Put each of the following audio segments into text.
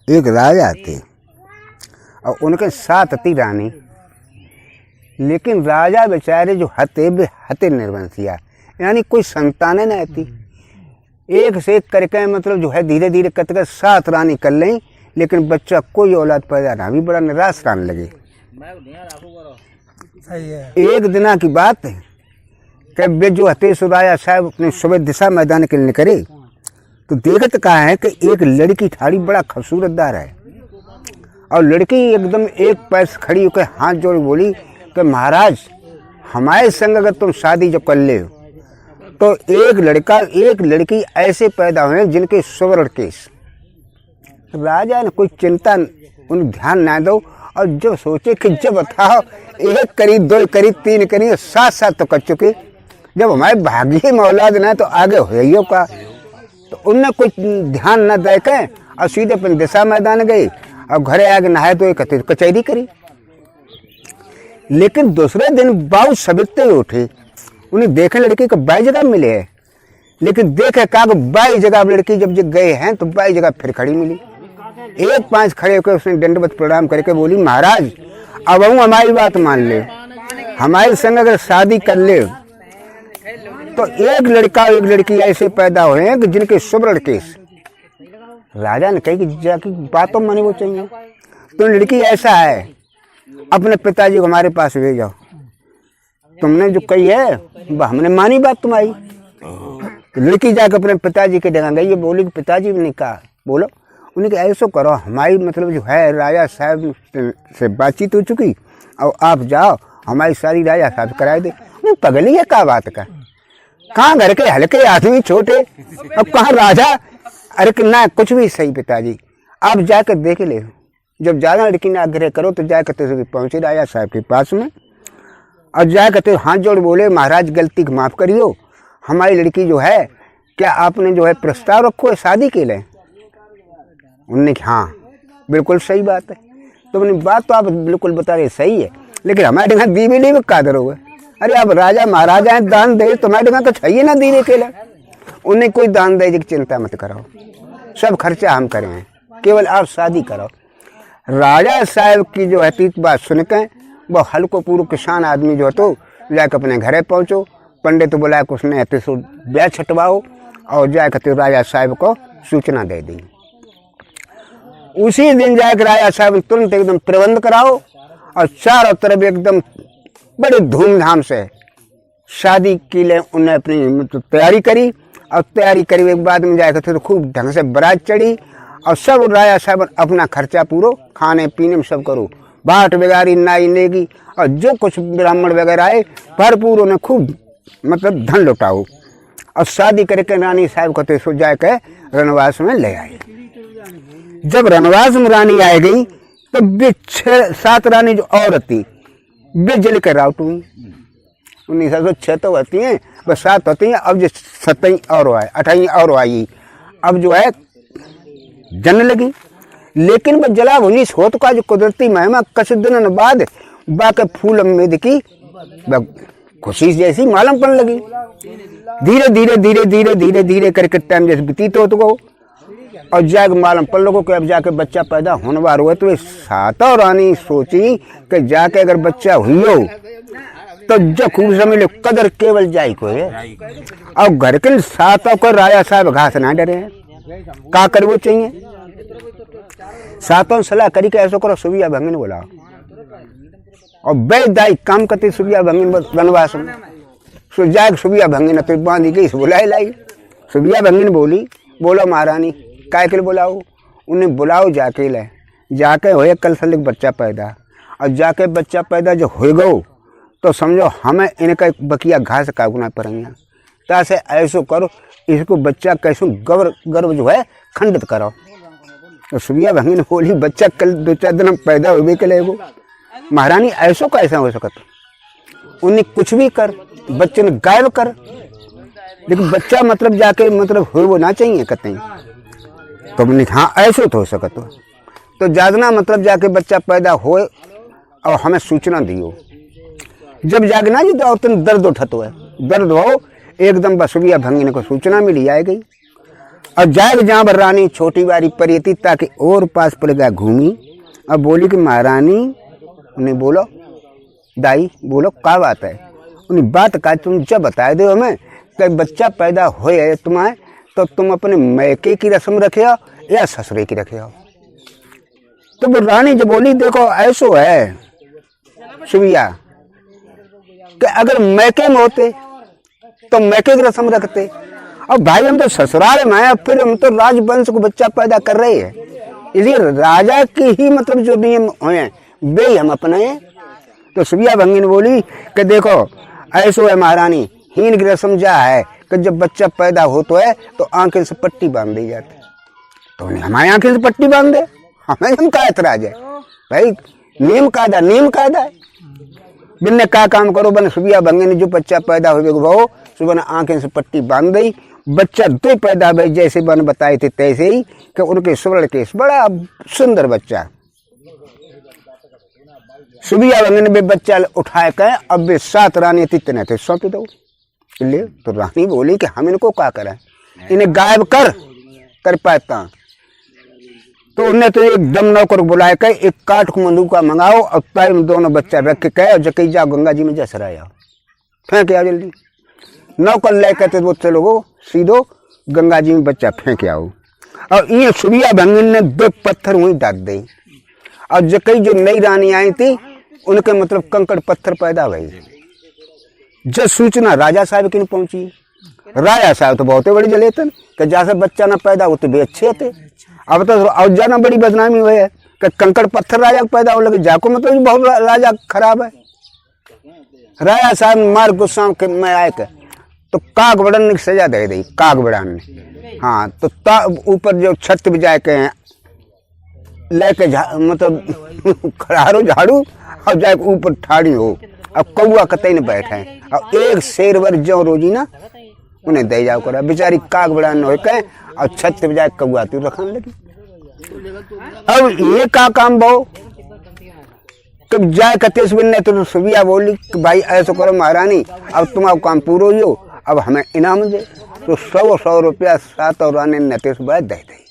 एक राजा थे और उनके 7 थी रानी। लेकिन राजा बेचारे जो हते वे हते निर्वंशिया, यानी कोई संतानें नहीं थी। एक से एक करके मतलब जो है धीरे धीरे करके 7 रानी कर लें, लेकिन बच्चा कोई औलाद पैदा ना, भी बड़ा निराश रहने लगे। एक दिना की बात है कि वे जो हते सो राजा साहब अपने सुबह दिशा मैदान के लिए निकले तो देखत कहा है कि एक लड़की ठाड़ी बड़ा खूबसूरतदार है, और लड़की एकदम एक पैर से खड़ी होकर हाथ जोड़ बोली कि महाराज हमारे संग अगर तुम शादी जो कर ले तो एक लड़का एक लड़की ऐसे पैदा हुए जिनके सुवर्ण केस। राजा ने कोई चिंता उन ध्यान ना दो, और जब सोचे कि जब बताओ 1 करी 2 करी 3 करी 7 तो कर चुके, जब हमारे भाग्य में औलाद ना तो आगे हो का। तो उनने कुछ ध्यान न दे के और सीधे अपने दिशा मैदान गए और घरे आगे नहाए तो एक कचहरी करी। लेकिन दूसरे दिन बाबू सबितते उठे, उन्हें देखे लड़की को 22 जगह मिले है, लेकिन देखे कहा 22 जगह लड़की जब गए हैं तो 22 जगह फिर खड़ी मिली। एक 5 खड़े होकर उसने दंडवत प्रणाम करके बोली महाराज अब हमारी बात मान ले, हमारे संग अगर शादी कर ले तो एक लड़का एक लड़की ऐसे पैदा हुए हैं कि जिनके सुवर्ण केस। राजा ने कही कि जाकी बात तो मानी वो चाहिए, तो लड़की ऐसा है अपने पिताजी को हमारे पास ले जाओ, तुमने जो कही है हमने मानी बात तुम्हारी। तो लड़की जाकर अपने पिताजी के डगा गई, ये बोली कि पिताजी ने कहा बोलो, उन्हें कि ऐसा करो हमारी मतलब जो है राजा साहब से बातचीत हो चुकी और आप जाओ हमारी सारी राजा साहब कराए दे। पगली है क्या बात का, कहाँ घर के हल्के आदमी छोटे अब कहाँ राजा, अरे ना कुछ भी सही पिताजी आप जाकर देख ले। जब ज़्यादा लड़की ने आग्रह करो तो जाकर तो पहुँचे राजा साहब के पास में और जाकर तो हाथ जोड़ बोले महाराज गलती को माफ़ करियो, हमारी लड़की जो है क्या आपने जो है प्रस्ताव रखो है शादी के लिए। उन्होंने कहा हाँ बिल्कुल सही बात है। तो अपनी बात तो आप बिल्कुल बता रहे सही है, लेकिन हमारे यहाँ दीवी नहीं कादर हुए। अरे आप राजा महाराजा हैं दान दे, तुम्हारे यहाँ तो चाहिए ना दीने के लिए। उन्हें कोई दान दे की चिंता मत करो, सब खर्चा हम करें हैं, केवल आप शादी करो। राजा साहब की जो है बात सुनकर वो हल्को पूर्व किसान आदमी जो है तो जाकर अपने घरे पहुँचो, पंडित तो बुलाया कि उसने ऐसे सो ब्याह छटवाओ और जाकर तो राजा साहब को सूचना दे दी। उसी दिन जाकर राजा साहब तुरंत एकदम प्रबंध कराओ और चारों तरफ एकदम बड़े धूमधाम से शादी के लिए उन्हें अपनी तैयारी करी। और तैयारी करी के बाद में जाकर तो खूब ढंग से बारात चढ़ी और सब राजा साहब अपना खर्चा पूरा खाने पीने में सब करो, बाट वगैरह नाई नेगी और जो कुछ ब्राह्मण वगैरह आए भरपूर उन्हें खूब मतलब धन लुटाओ और शादी करके रानी साहब को तो सो जाकर रनवास में ले आए। जब रनवास में रानी आ गई तो वे 6-7 रानी जो और थी वे जल कर आउट हुई। 1906 तो होती हैं बस 7 होती हैं, अब जो 27 और आए 28 और आई अब जो है जन लगी। लेकिन वह जला भुनी सोत का जो कुदरती महिमा कुछ दिन बाद बाके फूल उम्मीद की खुशी जैसी मालूम पड़ने लगी। धीरे धीरे धीरे धीरे धीरे धीरे करके टाइम जैसे व्यतीत हो तो और जाके मालूम पड़ लोगों को अब जाके बच्चा पैदा होने वाला हुआ। तो 7 रानी सोची कि जाके अगर बच्चा हुई हो तो जो खूब समझ लो कदर केवल जाई को है। और घर के 7 को राजा साहब घास ना डरे हैं, का कर वो चाहिए 7 सलाह करी के ऐसा करो सुबिया भंगन बोला और बेदाई काम करते सुबिया भंगन वनवास में सो जाए सुबिया भंगन तो बांधी गई बुलाए लाई। सुबिया भंगन बोली बोलो महारानी काय के बुलाओ, उन्हें बुलाओ जाके ले जाके हो कल से बच्चा पैदा और जाके बच्चा पैदा जो हो गो तो समझो हमें इनका बकिया घास काटना पड़ेगा। तासे ऐसो करो इसको बच्चा कैसो गर्व जो है खंडित करो। तो सुबिया भंगी ने बोली बच्चा कल 2-4 दिन पैदा हो के लेगो। महारानी ऐसो कैसा हो सकता, उन्हें कुछ भी कर बच्चे ने गायब कर, लेकिन बच्चा मतलब जाके मतलब हो वो ना चाहिए कहते हैं। तो हमने हाँ ऐसे तो हो सकता तो जागना मतलब जाके बच्चा पैदा हो और हमें सूचना दियो। जब जागना जी तो तुम दर्द उठत हो दर्द हो एकदम बसुबिया भंगी को सूचना मिली आ गई। और जाए जहाँ पर रानी छोटी बारी परी थी ताकि और पास पड़ गया घूमी। अब बोली कि महारानी, उन्हें बोलो दाई बोलो क्या बात है। उन्हें बात का तुम जब बता दो हमें कि बच्चा पैदा हो तुम्हारे तो तुम अपने मैके की रस्म रखे हो या ससुरे की रखे हो। तो वो रानी जब बोली देखो ऐसो है सुबिया कि अगर मैके में होते तो मैके की रस्म रखते, और भाई हम तो ससुराल में आए, फिर हम तो राजवंश को बच्चा पैदा कर रहे हैं, इसलिए राजा की ही मतलब जो नियम हुए वे हम अपनाए। तो सुबिया भंगिन बोली कि देखो ऐसो है महारानी, हीन की रस्म जा है कि जब बच्चा पैदा होता है तो आंखें से पट्टी बांध दी जाती। तो हमारी आंखें से पट्टी बांध दे, हमें हम का एतराज है भाई, नियम कायदा है। बिन्ने का काम करो बन सुबिया भंगे ने जो बच्चा पैदा हो वो सुबह आंखें से पट्टी बांध दी। बच्चा दो पैदा भाई जैसे बन बताए थे तैसे ही कि उनके स्वर्ण केस बड़ा सुंदर बच्चा। सुबिया भंगे ने बच्चा उठाए कहे अब वे 7 रानी तितने थे सौंप दो। तो रानी बोली कि हम इनको क्या करें, इन्हें गायब कर पाता। तो उन्हें तो एकदम नौकर बुलाए कहे एक काठ को मंदूका मंगाओ और टाइम दोनों बच्चा रख के कहे जकई जाओ गंगा जी में जैसे रह जाओ, फेंक आओ जल्दी। नौकर ले कहते वो चलो वो सीधो गंगा जी में बच्चा फेंक आओ। और ये सुबिया भंगिन ने 2 पत्थर वहीं डाल दी, और जकई जो नई रानी आई थी उनके मतलब कंकड़ पत्थर पैदा हुए। जब सूचना राजा साहब की नहीं पहुंची, राजा साहब तो बहुत बड़ी जलेतन कि जैसे बच्चा ना पैदा होते भी अच्छे थे। अब तो और जाना बड़ी बदनामी हुई है कि कंकड़ पत्थर राजा पैदा हो लगे, जाको मतलब बहुत राजा खराब है। राजा साहब मार गुस्सा में आए तो कागबड़न ने सजा दे दी, कागबड़न ने। हाँ तो ऊपर जो छत भी जाए के लेके मतलब खड़ारो झाड़ू और जाए ऊपर ठाड़ी हो, अब कौआ कतई न बैठे और एक शेर वर जो रोजी ना उन्हें दे जाओ करा। बेचारी काग बड़ा न हो के और छत पे जाए कौआ तू रखने लगी। अब ये का काम बहु कब जाए कतेस ने तो सुबिया बोली कि भाई ऐसा करो महारानी अब तुम्हारा काम पूरा ही हो, अब हमें इनाम दे। तो 100 रुपया 7 और रानी नतेश दे दे।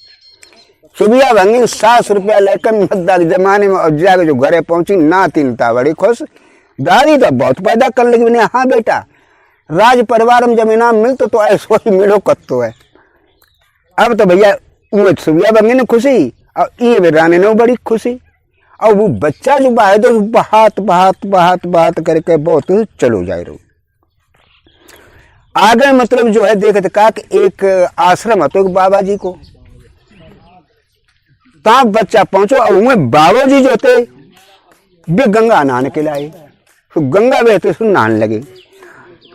सुबिया भंगी 7 रुपया लेकर मद्दा के जमाने में और जाके जो घरे पहुंची नाती था बड़ी खुश, दादी तो बहुत पैदा कर लगी। हाँ बेटा राज परिवार में जब इनाम मिलते तो ऐसा ही मिलो कत्तो है। अब तो भैया सुबिया भंगी ने खुशी और ये रानी ने बड़ी खुशी, और वो बच्चा जो बाहर तो बहात करके बहुत चलो जाए रो। आगे मतलब जो है देखते का एक आश्रम है तो एक बाबा जी को तब बच्चा पहुंचो और उनमें बाबा जी जो थे वे गंगा नहाने के लाए, तो गंगा बहते सुन नहाने लगे।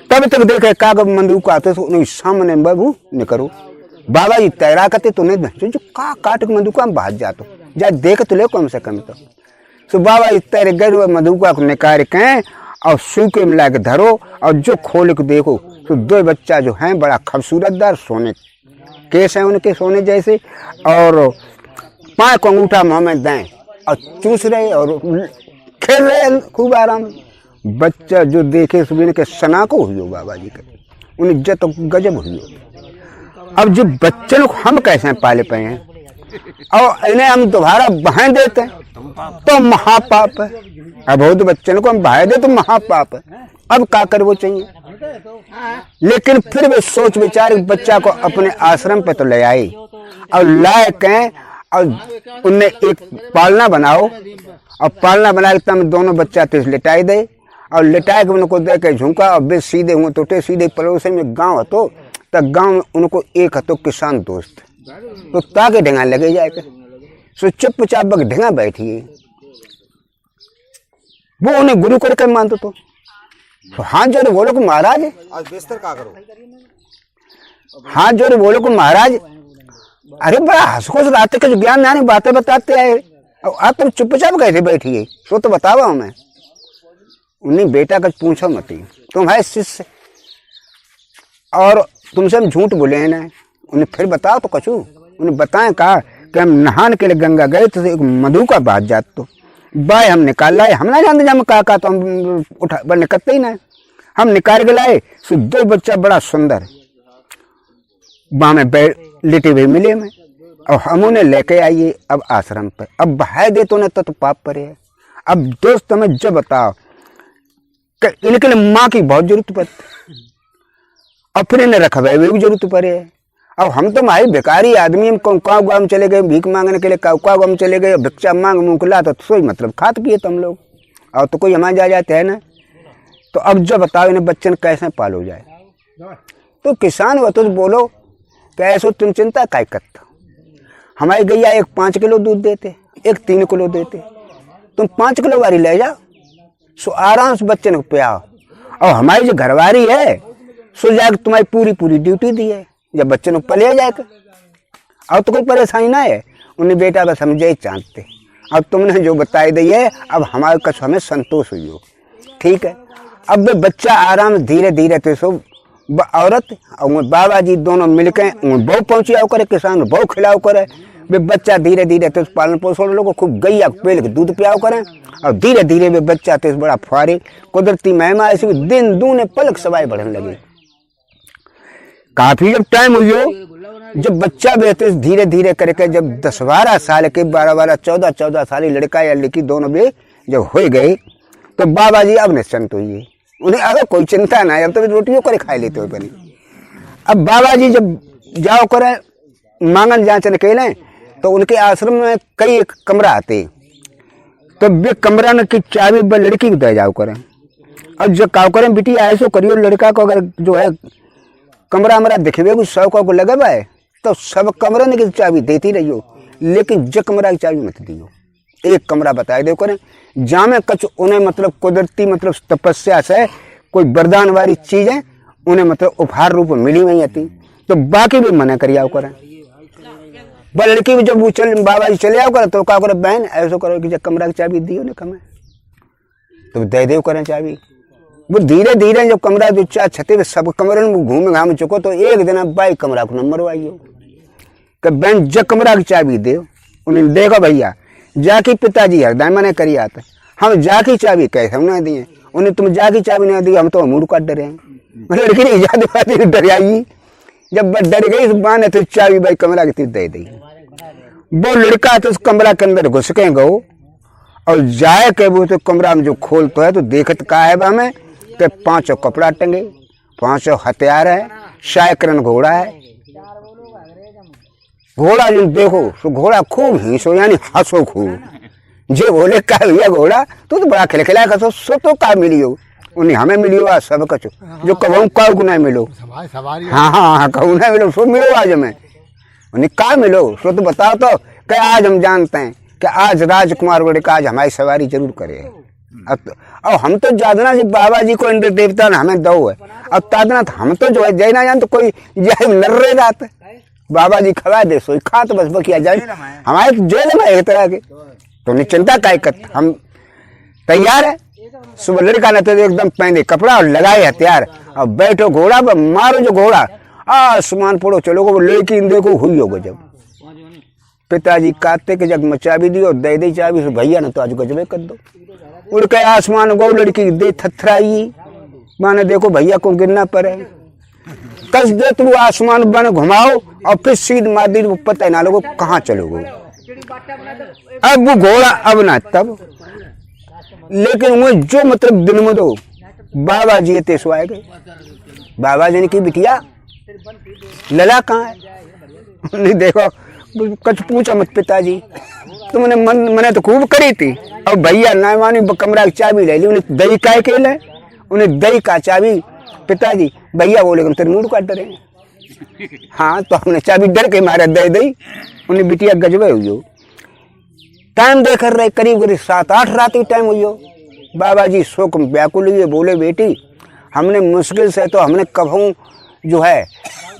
तब तक देखे कागज मंदूक आते तो उन्हें सामने बाबू न करो बाबा जी तैरा करते तो नहीं जो का काट के मंदूका में बाहर जाते जा देख तो ले कम से कम। तो बाबा जी तैरे गए मंदूका को निकाल के और सूखे मिला के धरो और जो खोल के देखो तो 2 बच्चा जो हैं बड़ा खूबसूरतदार सोने केस हैं उनके सोने जैसे, और 5 अंगूठा मुँह में दें और चूस रहे और खेल रहे खूब आराम। बच्चा जो देखे सुबह के सना को हुई हो बाबा जी के उन्हें जत गजब हुई हो। अब जो बच्चे लोग हम कैसे पाले पे हैं और इन्हें हम दोबारा बहाए देते हैं तो महापाप है। अब बहुत बच्चे को हम बहाए दे तो महापाप है। अब क्या कर वो चाहिए, लेकिन फिर वे सोच विचार बच्चा को अपने आश्रम पे तो ले आई और लाए कहें और उनने एक पालना बनाओ और पालना बना के तब दोनों बच्चा तो लिटाई दे और लिटाए के उनको दे के झुका और बे सीधे हुए तो सीधे पड़ोसी में गांव हतो तब गांव में उनको एक हतो किसान दोस्त तो ताके ढेंगा लगे जाए के सो चुपचाप बग ढेंगा बैठी वो उन्हें गुरु करके मानते तो हाथ जोड़े बोलो को महाराज आज बेस्तर का करो, हाथ जोड़े बोलो को महाराज अरे बड़ा हंसखुश रात के ज्ञान नानी बातें बताते आए और आप तुम चुपचाप कैसे बैठी है सो तो बतावा हमें। उन्हें बेटा का पूछो मत तुम है शिष्य और तुमसे हम झूठ बोले हैं ना, उन्हें फिर बताओ तो कछू। उन्हें बताएं कहा कि हम नहाने के लिए गंगा गए तो एक मधु का बात जात तो बाय हम निकाल लाए, हम ना जानते जब कहा तो हम उठा निकलते ही ना, हम निकाल के लाए। सो 2 बच्चा बड़ा सुंदर बाँ में बैठ लिटे हुए मिले में, और हम उन्हें लेके आइए अब आश्रम पर। अब बहाय दे तो न तो पाप परे है। अब दोस्त हमें जब बताओ कि इनके लिए माँ की बहुत जरूरत पड़ती, और फिर इन्हें रखवाए भी जरूरत पड़े है। अब हम तो माही बेकारी आदमी, हम काऊ गाँव चले गए भीख मांगने के लिए, काऊ गाँव चले गए, भिक्षा मांग मुंकला तो सोई मतलब खात पिए तुम लोग, और तो कोई हमारे जा जाते है ना। तो अब जब बताओ इन्हें बच्चन कैसे पालो जाए। तो किसान हो तो बोलो कि ऐसो तुम चिंता काय करता। हमारी गैया एक 5 किलो दूध देते, एक 3 किलो देते, तुम 5 किलो वाली ले जाओ, सो आराम से बच्चन को पियाओ। और हमारी जो घरवारी है सो जाकर तुम्हारी पूरी पूरी ड्यूटी दी है, जब बच्चन को पले जाकर। और तो कोई परेशानी ना है, उन्हें बेटा बस समझे ही चाहते। अब तुमने जो बताई दी है, अब हमारे कछ हमें संतोष हुई हो, ठीक है। अब वे बच्चा आराम धीरे धीरे तो सो औरत और बाबा जी दोनों मिलकर बहु पहुँचाओ करे, किसान बहु खिलाओ करे। वे बच्चा धीरे धीरे तो पालन पोषण लोगों खूब गैया पेल के दूध पियाओ करें, और धीरे धीरे वे बच्चा तो बड़ा फुहारे कुदरती महिमा ऐसे दिन दूने पलक सवाई बढ़ने लगे। काफी जब टाइम हुई हो, जब बच्चा बेहतर धीरे धीरे करके जब 10-12 साल के 12-12 14-14 साल लड़का या लड़की दोनों भी जब हो गए, तो बाबा जी अब निश्चिंत हुई। उन्हें अगर कोई चिंता ना है, अब तो रोटियों करे खा लेते हो बनी। अब बाबा जी जब जाओ करे मांगन जांचन के, तो उनके आश्रम में कई एक कमरा आते, तो वे कमरा न की चाबी लड़की को दे जाओ करें। और जो काव करें बेटी ऐसो करियो, लड़का को अगर जो है कमरा हमारा दिखवे कुछ 100 को लगे है, तो सब कमरा ने की चाबी देती रहियो, लेकिन जो कमरा की चाबी मत दियो। एक कमरा बताए दो करें जहाँ में कछ उन्हें मतलब कुदरती मतलब तपस्या से कोई वरदान वाली चीजें उन्हें मतलब उपहार रूप में मिली हुई थी, तो बाकी भी मना करिए करें। लड़की भी जब वो बाबा जी चले आओ करे, तो क्या करे बहन ऐसा करो कि जब कमरा की चाबी दियो ना कमें, तो दे दे करें चाबी। वो धीरे धीरे जब कमरा जो छते सब कमरे में घूम घाम चुको, तो एक दिन अब बाई कमरा को नंबर आइयो कि बहन जब कमरा की चाबी दे। उन्हें देखो भैया जाकी पिताजी हरदय मने करी आते, हम जाकी चाबी कैसे ना दिए, उन्हें तुम जाकी चाबी नहीं दी, हम तो मुड़ काट डरे हैं। लड़की ने इजाद डर आई, जब डर गई इस बाने तो चाबी भाई कमरा की दे दी। वो लड़का तो उस कमरा के अंदर घुस के गो, और जाए के वो तो कमरा में जो खोल तो है, तो देखत का है हमें कि 5 कपड़ा टंगे, 5 हथियार है, शायकरन घोड़ा है। घोड़ा जो देखो सो घोड़ा खूब हिंसो यानी हंसो खूब, जे बोले का भैया घोड़ा तो बड़ा खिलखिला खसो, सो तो का मिलियो उन्हें हमें मिलियो आज सब कछ, जो कहूँ का गुना मिलो। हाँ हाँ हाँ कहूँ ना मिलो, सो मिलो आज हमें उन्हें का मिलो, सो तो बताओ तो कि आज हम जानते हैं कि आज राजकुमार बड़े का आज हमारी सवारी जरूर करे। अब हम तो जादना जी बाबा जी को इंद्र देवता ने हमें दो है, अब तादना हम तो जो है जय ना जान तो कोई जय नर्रे जाते बाबा जी खवा दे सोई खा तो बस बकिया जाए हमारे जेल में एक तरह के। तो निश्चिंता काय कर हम तैयार है। सुबह लड़का ने तो एकदम पहने कपड़ा और लगाए हथियार और बैठो घोड़ा पर मारो जो घोड़ा आसमान पड़ो चलो वो लड़की देखो हुई होगा। जब पिताजी काते के जग में चाबी दियो दे दे चाबी से भैया ने तो आज गजबे कर दो उड़ के आसमान गो लड़की दे थथराई माने देखो भैया को गिरना पड़े कस दे तू आसमान बन घुमाओ और फिर सीध मार दी पता ना लोगो कहाँ चलोगे। अब वो घोड़ा अब ना तब लेकिन वो जो मतलब दिन में दो बाबा जी तेसो आए गए। बाबा जी ने की बिटिया लला कहाँ है नहीं देखो कुछ पूछा मत पिताजी तुमने मैंने तो खूब करी थी। अब भैया ना मानी कमरा की चाबी ले ली उन्हें दही काय के ले उन्हें दही का चाबी पिताजी भैया बोले कि तेरे मुंह काट डरे। हाँ तो हमने चाबी डर के मारे दे दी उन्हें बिटिया गजबे हुई हो। टाइम देख रहे करीब करीब 7-8 रात की टाइम हुई हो। बाबा जी शोक व्याकुल हुए बोले बेटी हमने मुश्किल से तो हमने कभू जो है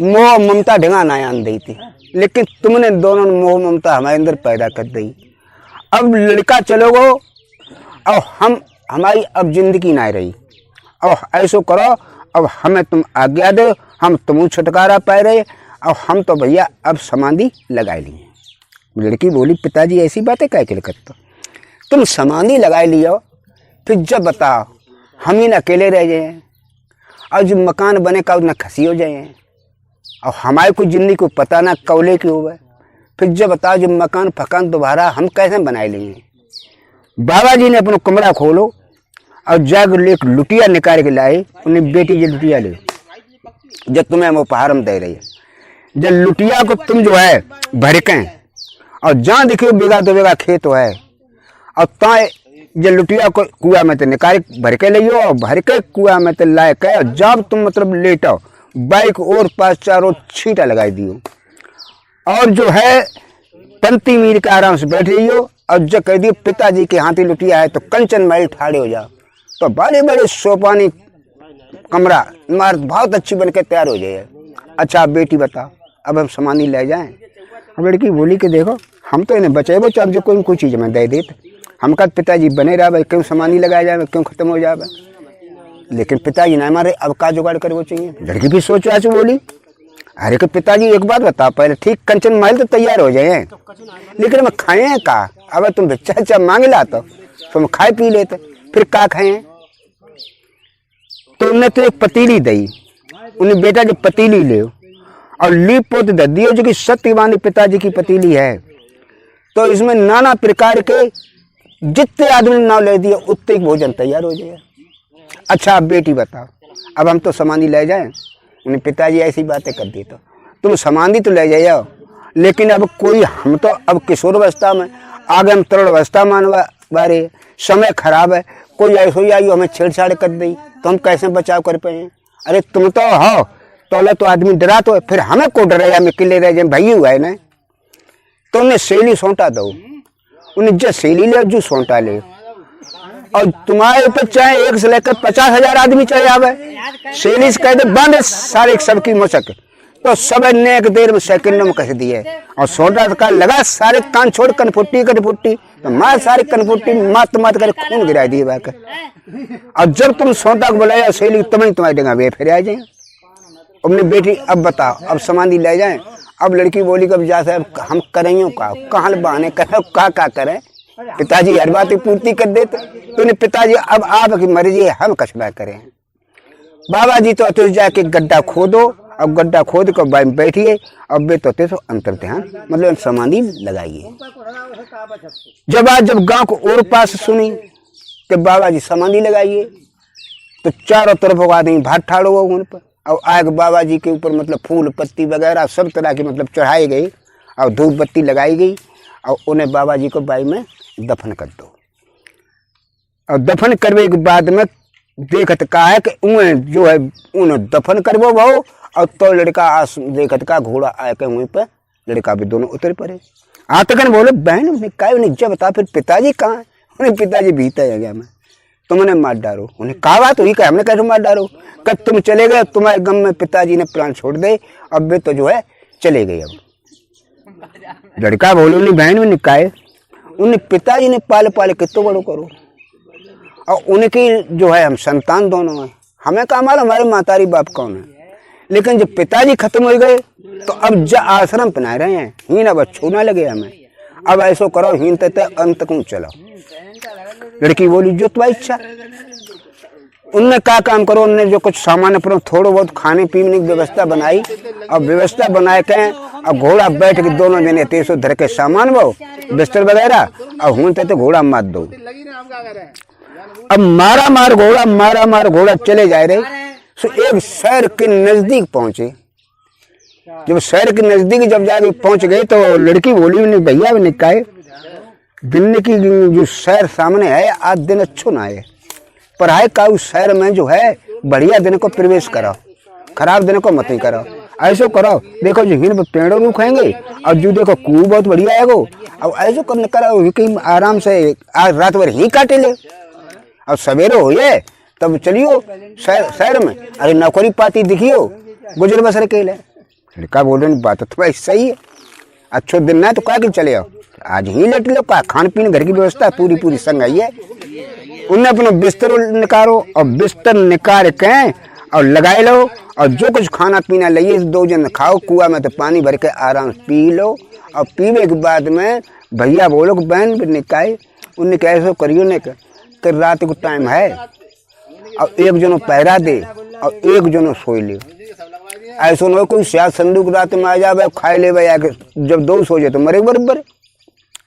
मोह ममता ढंगा ना आन दी थी लेकिन तुमने दोनों मोह ममता हमारे अंदर पैदा कर दी। अब लड़का चलोगो और हम हमारी अब जिंदगी ना रही और ऐसो करो अब हमें तुम आज्ञा दो हम तुम छुटकारा पाए रहे और हम तो भैया अब समाधि लगाए लिए। लड़की बोली पिताजी ऐसी बातें क्या के लिए करते तुम समाधि लगाए लियो फिर जब बताओ हम ही न अकेले रह जाए और जो मकान बने का उतना खसी हो जाए और हमारे को जिंदगी को पता ना कौले की हुआ। फिर जब बताओ जब मकान फकान दोबारा हम कैसे बनाए लेंगे। बाबा जी ने अपना कमरा खोलो और जाकर एक लुटिया निकाल के लाए। उन्हें बेटी ये लुटिया ले जब तुम्हें हम उपहार में दे रही है। जब लुटिया को तुम जो है भड़कें और जहाँ देखियो बीघा 2 बीघा खेत है और ताए जब लुटिया को कुआ में तो निकाल भर के लियो और भर के कुआ में तो लाए के और जब तुम मतलब लेटो बाइक और पास चारों छींटा लगाई दियो और जो है पंती मीर के आराम से बैठ रहियो। और जब कह दियो पिताजी के हाथी लुटिया है तो कंचन महल ठाड़े हो जाओ तो बड़े बड़े सोपानी कमरा इमारत बहुत अच्छी बन के तैयार हो जाए। अच्छा बेटी बताओ अब हम सामानी ले जाएं। अब लड़की बोली कि देखो हम तो इन्हें बचे बच्चे अब जो कोई चीज़ में दे देते हम कहा पिताजी बने रहा भाई क्यों सामानी लगाया जाए क्यों खत्म हो जाए। लेकिन पिताजी ना हमारे अब का जुगाड़ करे वो चाहिए। लड़की भी सोच ऐसे बोली अरे कि पिताजी एक बात बताओ पहले ठीक कंचन महल तो तैयार हो जाए लेकिन हम खाए हैं का। अब तुम बच्चा मांग ला तो हम खाए पी लेते फिर का खाए। तो उन्हें तो एक पतीली दी। उन्हें बेटा जो पतीली ले और लीप पोत दे दियो जो कि सत्यवानी पिताजी की पतीली है। तो इसमें नाना प्रकार के जितने आदमी नाव ले दिए उतने भोजन तैयार हो जाए। अच्छा अब बेटी बताओ अब हम तो समाधि ले जाएं। उन्हें पिताजी ऐसी बातें कर दी तो तुम समाधि तो ले जाओ लेकिन अब कोई हम तो अब किशोर अवस्था में आगे हम तरुण अवस्था मानवा बारे समय खराब है कोई ऐसा ही आई हमें छेड़छाड़ कर दी तो हम कैसे बचाव कर पाए। अरे तुम तो हो तो आदमी डरा तो फिर हमें को डरे हम अकेले रह जाए भाई हुआ है ना। तो उन्हें सहेली सौंटा दो। उन्हें जो सहेली ले जो सौंटा ले और तुम्हारे ऊपर चाहे 1 से लेकर 50,000 आदमी चाहे आवे सहेली से कह दे बंद सारे सबकी मशक तो सब ने एक देर में सेकंड में कह दिए और सौंटा का लगा सारे कान छोड़ कनफुट्टी तो मार सारी कनफुट्टी मात कर खून गिरा दिए बाकर। और जब तुम सौंटा को बुलाया सहेली तुम्हें तुम्हारी जगह वे फिर आ जाए। अपनी बेटी अब बताओ अब समाधि ले जाए। अब लड़की बोली कब जा अब हम करेंगे का कहाँ बहाने करें का करें। पिताजी हर बात पूर्ति कर देते तो पिताजी अब आपकी मर्जी है हम कछबा करें। बाबा जी तो जाके गड्ढा खोदो अब गड्ढा खोद कर बैठिए अब वे तो अंतर ध्यान मतलब समाधि लगाइए। जब गांव को और पास सुनी कि बाबा जी समाधि लगाइए तो चारों तरफ आदमी भाट ठाड़ो हो उन पर और आग बाबा जी के ऊपर मतलब फूल पत्ती वगैरह सब तरह की मतलब चढ़ाई गई और धूप बत्ती लगाई गई और उन्हें बाबा जी को बाई में दफन कर दो। और दफन करने के बाद में देखत का है कि उन्हें जो है उन्हें दफन करवो भाव और तो लड़का देखत का घोड़ा आए के वहीं पर लड़का भी दोनों उतर पड़े। आतकन बोले बहन उन्हें क्या उन्हें जब बता फिर पिताजी कहाँ है। उन्हें पिताजी भीतर है गया मैं तुम उन्हें मार डालो। उन्हें कहा बात हुई क्या हमने कैसे मार डालो कब तुम चले गए तुम्हारे गम में पिताजी ने प्राण छोड़ दे अब वे तो जो है चले गए। अब लड़का बोले उन्हें बहन उन्हें काहे उन्हें पिताजी ने पाल कितो बड़ो करो और उनकी जो है हम संतान दोनों हैं हमें कहा मालूम हमारे मातारी बाप कौन है। लेकिन जब पिताजी खत्म हो गए तो अब जो आश्रम पहना रहे हैं हीन अब छूना लगे हमें अब ऐसा करो हीन तय अंत को चलो। लड़की बोली जो तुम्हारी इच्छा। उनने क्या काम करो उनने जो कुछ सामान अपना थोड़ा बहुत खाने पीने की व्यवस्था बनाई और व्यवस्था बनाए के और घोड़ा बैठ के दोनों जने तेसो धर के सामान वो बिस्तर वगैरह और हूं तो घोड़ा मार दो। अब मारा मार घोड़ा चले जा रहे सो एक शहर के नजदीक पहुंचे। जब शहर के नजदीक जब जाके पहुंच गए तो लड़की बोली नहीं भैया ने कहा दिन की जो शहर सामने है आज दिन अच्छो ना है पर है का उस शहर में जो है बढ़िया दिन को प्रवेश कराओ खराब दिन को मत ही कराओ। ऐसो कराओ देखो जो हिन पेड़ों में खाएंगे और जो देखो कुएं बहुत बढ़िया है वो अब ऐसो करने कराओ कहीं आराम से आज रात भर ही काटे ले और सवेरे हो जाए तब चलियो शहर में। अरे नौकरी पाती दिखियो गुजर बसर के लिए। लड़का बोल रहे बात तो भाई सही है अच्छो दिन ना तो क्या कि चले आओ आज ही लेट लो का खान पीने घर की व्यवस्था पूरी संग आई है। उन्हें अपना बिस्तर निकालो और बिस्तर निकाल के और लगाए लो और जो कुछ खाना पीना लाइए 2 जन खाओ कुआ में तो पानी भर के आराम से पी लो और पीने के बाद में भैया बोलो कि बहन निकाय उन्हें कैसे करियो ने कि रात को टाइम है और एक जनो पहरा दे और एक जनो सोई ले ऐसा न कोई शायद संदूक रात में आ जावे खाए ले आके जब दो सो जाए तो मरे बराबर।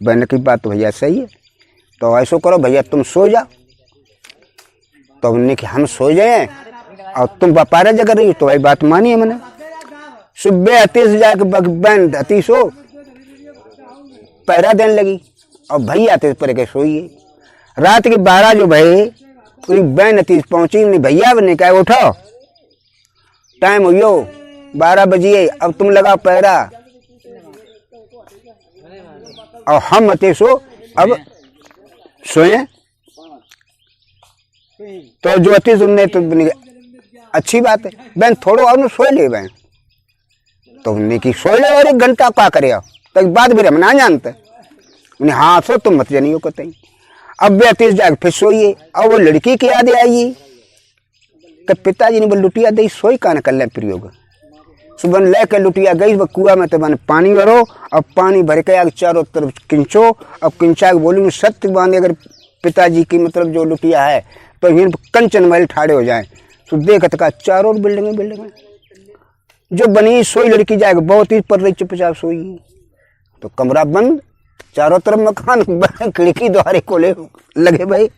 बहन की बात तो भैया सही है, तो ऐसा करो भैया तुम सो जाओ। तो हमने कि हम सो जाए और तुम व्यापार जगह रही तो भाई बात मानी है मैंने। सुबह हतीस जाके बहन हतीस हो पहरा देने लगी और भैया हतीस पर के सोइए। रात के 12 जो भाई पूरी बहन हतीस पहुंची नहीं, भैया ने कहा उठो टाइम हो 12 बजिए, अब तुम लगाओ पहरा। और हम हतीस हो अब सोए। तो जो हतीस उनने तो अच्छी बात है बहन थोड़ो और सो ले बहन। तो उन्हें की सो ले और 1 घंटा क्या करे तो बात भी हम ना जानते। उन्हें हाँ सो तुम मत जानियो कतई। अब वे हतीस जाके फिर सोइए और वो लड़की की याद आई कि पिताजी ने वो लुटिया दी सोई का न कर ले प्रयोग। सुबह लेकर लुटिया गई वो कुआ में तो मैंने पानी भरो और पानी भर के आगे चारों तरफ किंचो। अब किंचा के बोली सत्य बांधे अगर पिताजी की मतलब जो लुटिया है तो इन कंचन महल ठाड़े हो जाए। तो देखत का चारों बिल्डिंग जो बनी सोई लड़की जाएगा बहुत ही पर रही चुपचाप सोई। तो कमरा बंद चारों तरफ मकान खिड़की द्वारे खोले लगे भाई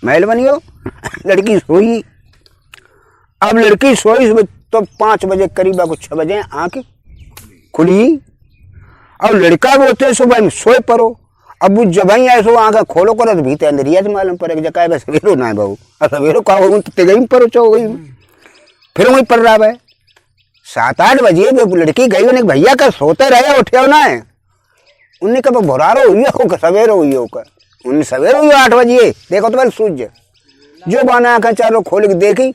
महल बनियो। लड़की सोई। अब लड़की सोई तो 5 बजे करीब 6 बजे आंख खुली और लड़का बोलते सुबह में सोए पड़ो। अब जब ही ऐसो आंख खोलो करो तो भीतर अंदरिया से मालूम पड़े जगह बस सवेरो ना बहू और सवेरो का गई पर चो गई फिर वहीं पड़ रहा है 7-8 बजे लड़की गई उन्हें भैया का सोते रहे उठे ना है। उन्हें कब भोरारो हुई हो सवेरो हुई हो उन्हें सवेरो हुई 8 बजे देखो तो भाई सूझ जो बाना आंखें चारों खोल के देखी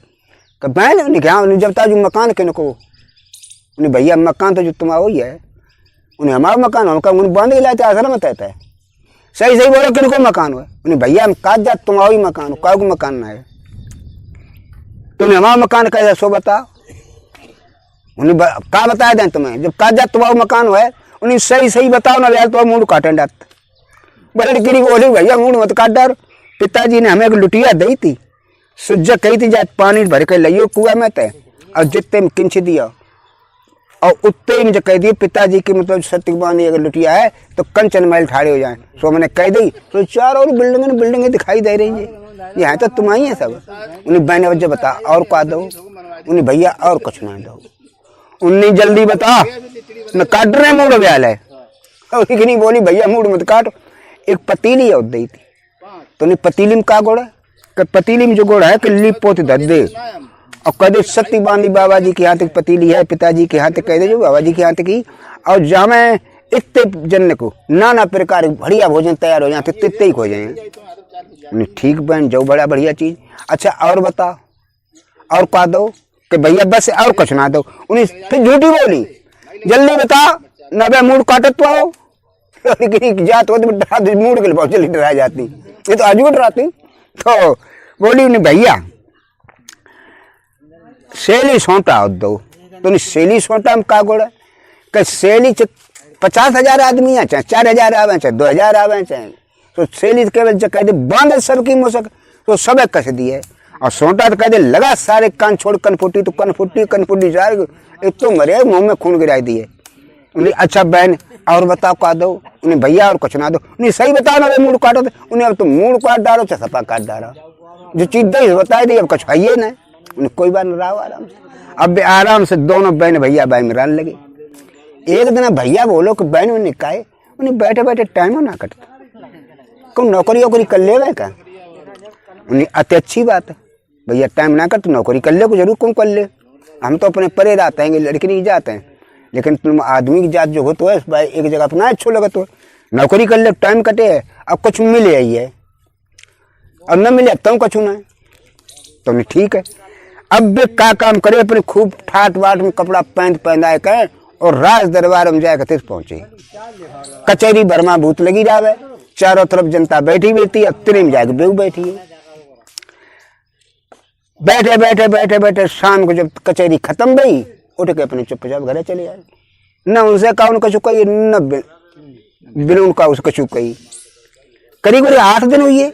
बहन उन्हें क्या जब ताजू मकान के नको उन्हें भैया मकान तो जो तुम्हारा वही है उन्हें हमारा मकान उनका उन्हें बांध के लाते आश्रम में तहता है। सही बोलो किनको मकान हुआ उन्हें भैया हम काज जात तुम्हारा ही मकान का मकान ना है तुमने हमारा मकान कैसा सो बताओ। उन्हें का बताया दें तुम्हें जब काज जात तुम्हारा मकान हुआ उन्हें सही बताओ ना यार तुम्हारा मूड काटे डाट बड़े गिरी बोली भैया मूड मत काट डार। पिताजी ने हमें एक लुटिया दी थी सुज्जा कही थी जाए पानी भर के लियो कुआ में तय और जितने में किंच दिया और उतने ही मुझे कह दिए पिताजी की मतलब सत्य बानी अगर लुटिया है तो कंचन महल ठाड़े हो जाए। सो मैंने कह दी तो 4 और बिल्डिंगें दिखाई दे रही है यहाँ तो तुम्हारी है सब। उन्हें बहने वजह बता और का दो उन्हें भैया और कुछ ना दो उन्हें जल्दी बता न काट रहे मूड व्याल है और नहीं बोली भैया मूड मत काट। एक पतीली है दी थी तो नहीं पतीली में का गोड़ा पतीली में जो गोड़ा है कि लीप पोत धर दे और कह दे सत्य बांधी बाबा जी के हाथ पतीली है पिताजी के हाथ कह दे जो बाबा जी के हाथ की और जामे इतने जन को नाना प्रकार बढ़िया भोजन तैयार हो जाते तित्ते ही हो जाए। ठीक बहन जो बड़ा बढ़िया चीज। अच्छा और बताओ और का दो कि भैया बस और कुछ ना दो। उन्हें फिर झूठी बोली जल्दी बता न मूड काटत तो आओ जात हो तो मूड के लिए बहुत जल्दी डरा जाती ये तो आज डराती। तो बोली उन्हें भैया सेली सोटा दो तो सेली सोटा में का गोड़ा कि सेली 50,000 आदमी है चाहे 4,000 आवे चाहे 2,000 आवे चाहे तो सेली केवल कह दे बांध सबकी मुसक तो सब कस दिए और सोटा तो कह दे लगा सारे कान छोड़ कनफुटी तो कनफुटी सारे तो मरे मुंह में खून गिराई दिए। उन्हें अच्छा बहन और बताओ का दो उन्हें भैया और कुछ ना दो उन्हें सही बताओ ना मूड काटो उन्हें अब तुम मूड काट डालो चाहे सपा काट डालो जो चीज दई बताई दी अब कुछ है ना उन्हें कोई बात न रहा आराम से। अब आराम से दोनों बहन भैया भाई में रहने लगे। एक दिन भैया बोलो कि बहन उन्हें कहे उन्हें बैठे बैठे टाइम ना कटता कोई नौकरी वोकरी कर ले का उन्हें अति अच्छी बात है भैया टाइम ना कर तो नौकरी कर ले को जरूर कौन कर ले। हम तो अपने परे रहते हैं लड़की नहीं जाते हैं लेकिन तुम आदमी की जात जो हो तो है भाई एक जगह अपना अच्छो लगे तो नौकरी कर ले टाइम कटे है अब कुछ मिले ही है और न मिले तब कुछ ना है तो नहीं ठीक है। अब भी का काम करे अपने खूब ठाट बाट में कपड़ा पहनाए कर और राज दरबार में जाकर तिस पहुंचे। कचहरी बर्मा भूत लगी जावे चारों तरफ जनता बैठी बैठी अब तिरे में जाकर बेहू बैठी है। बैठे बैठे शाम को जब कचहरी खत्म गई उठ के अपने चुपचाप घरे चले आए। न उनसे कहा उनका चुका न बिना उनका उसका चुप कही। करीब 8 दिन हुई है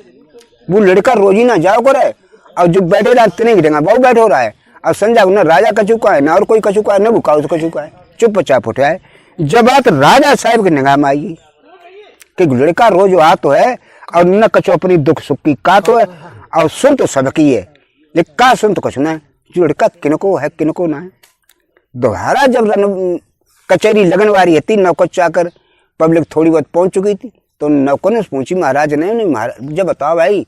वो लड़का रोजी ना जाओ करे और जो बैठे रहा तिने की जगह बहुत बैठे हो रहा है अब समझा न राजा कछु का है न और कोई कछु का है न भूखा उसको कछु का है, चुपचाप उठा है। जब बात राजा साहब की निगाह में आई कि लड़का रोज आ तो है और न कछु अपनी दुख सुख की का तो है और सुन तो सबकी है, लेकिन का सुन तो कछु ना, जो लड़का किनको है किनको ना है। दोबारा जब कचहरी लगन वाली थी, नौकर चाकर पब्लिक थोड़ी बहुत पहुंच चुकी थी, तो नौकर ने पूछी महाराज ने, नहीं महाराज जब बताओ भाई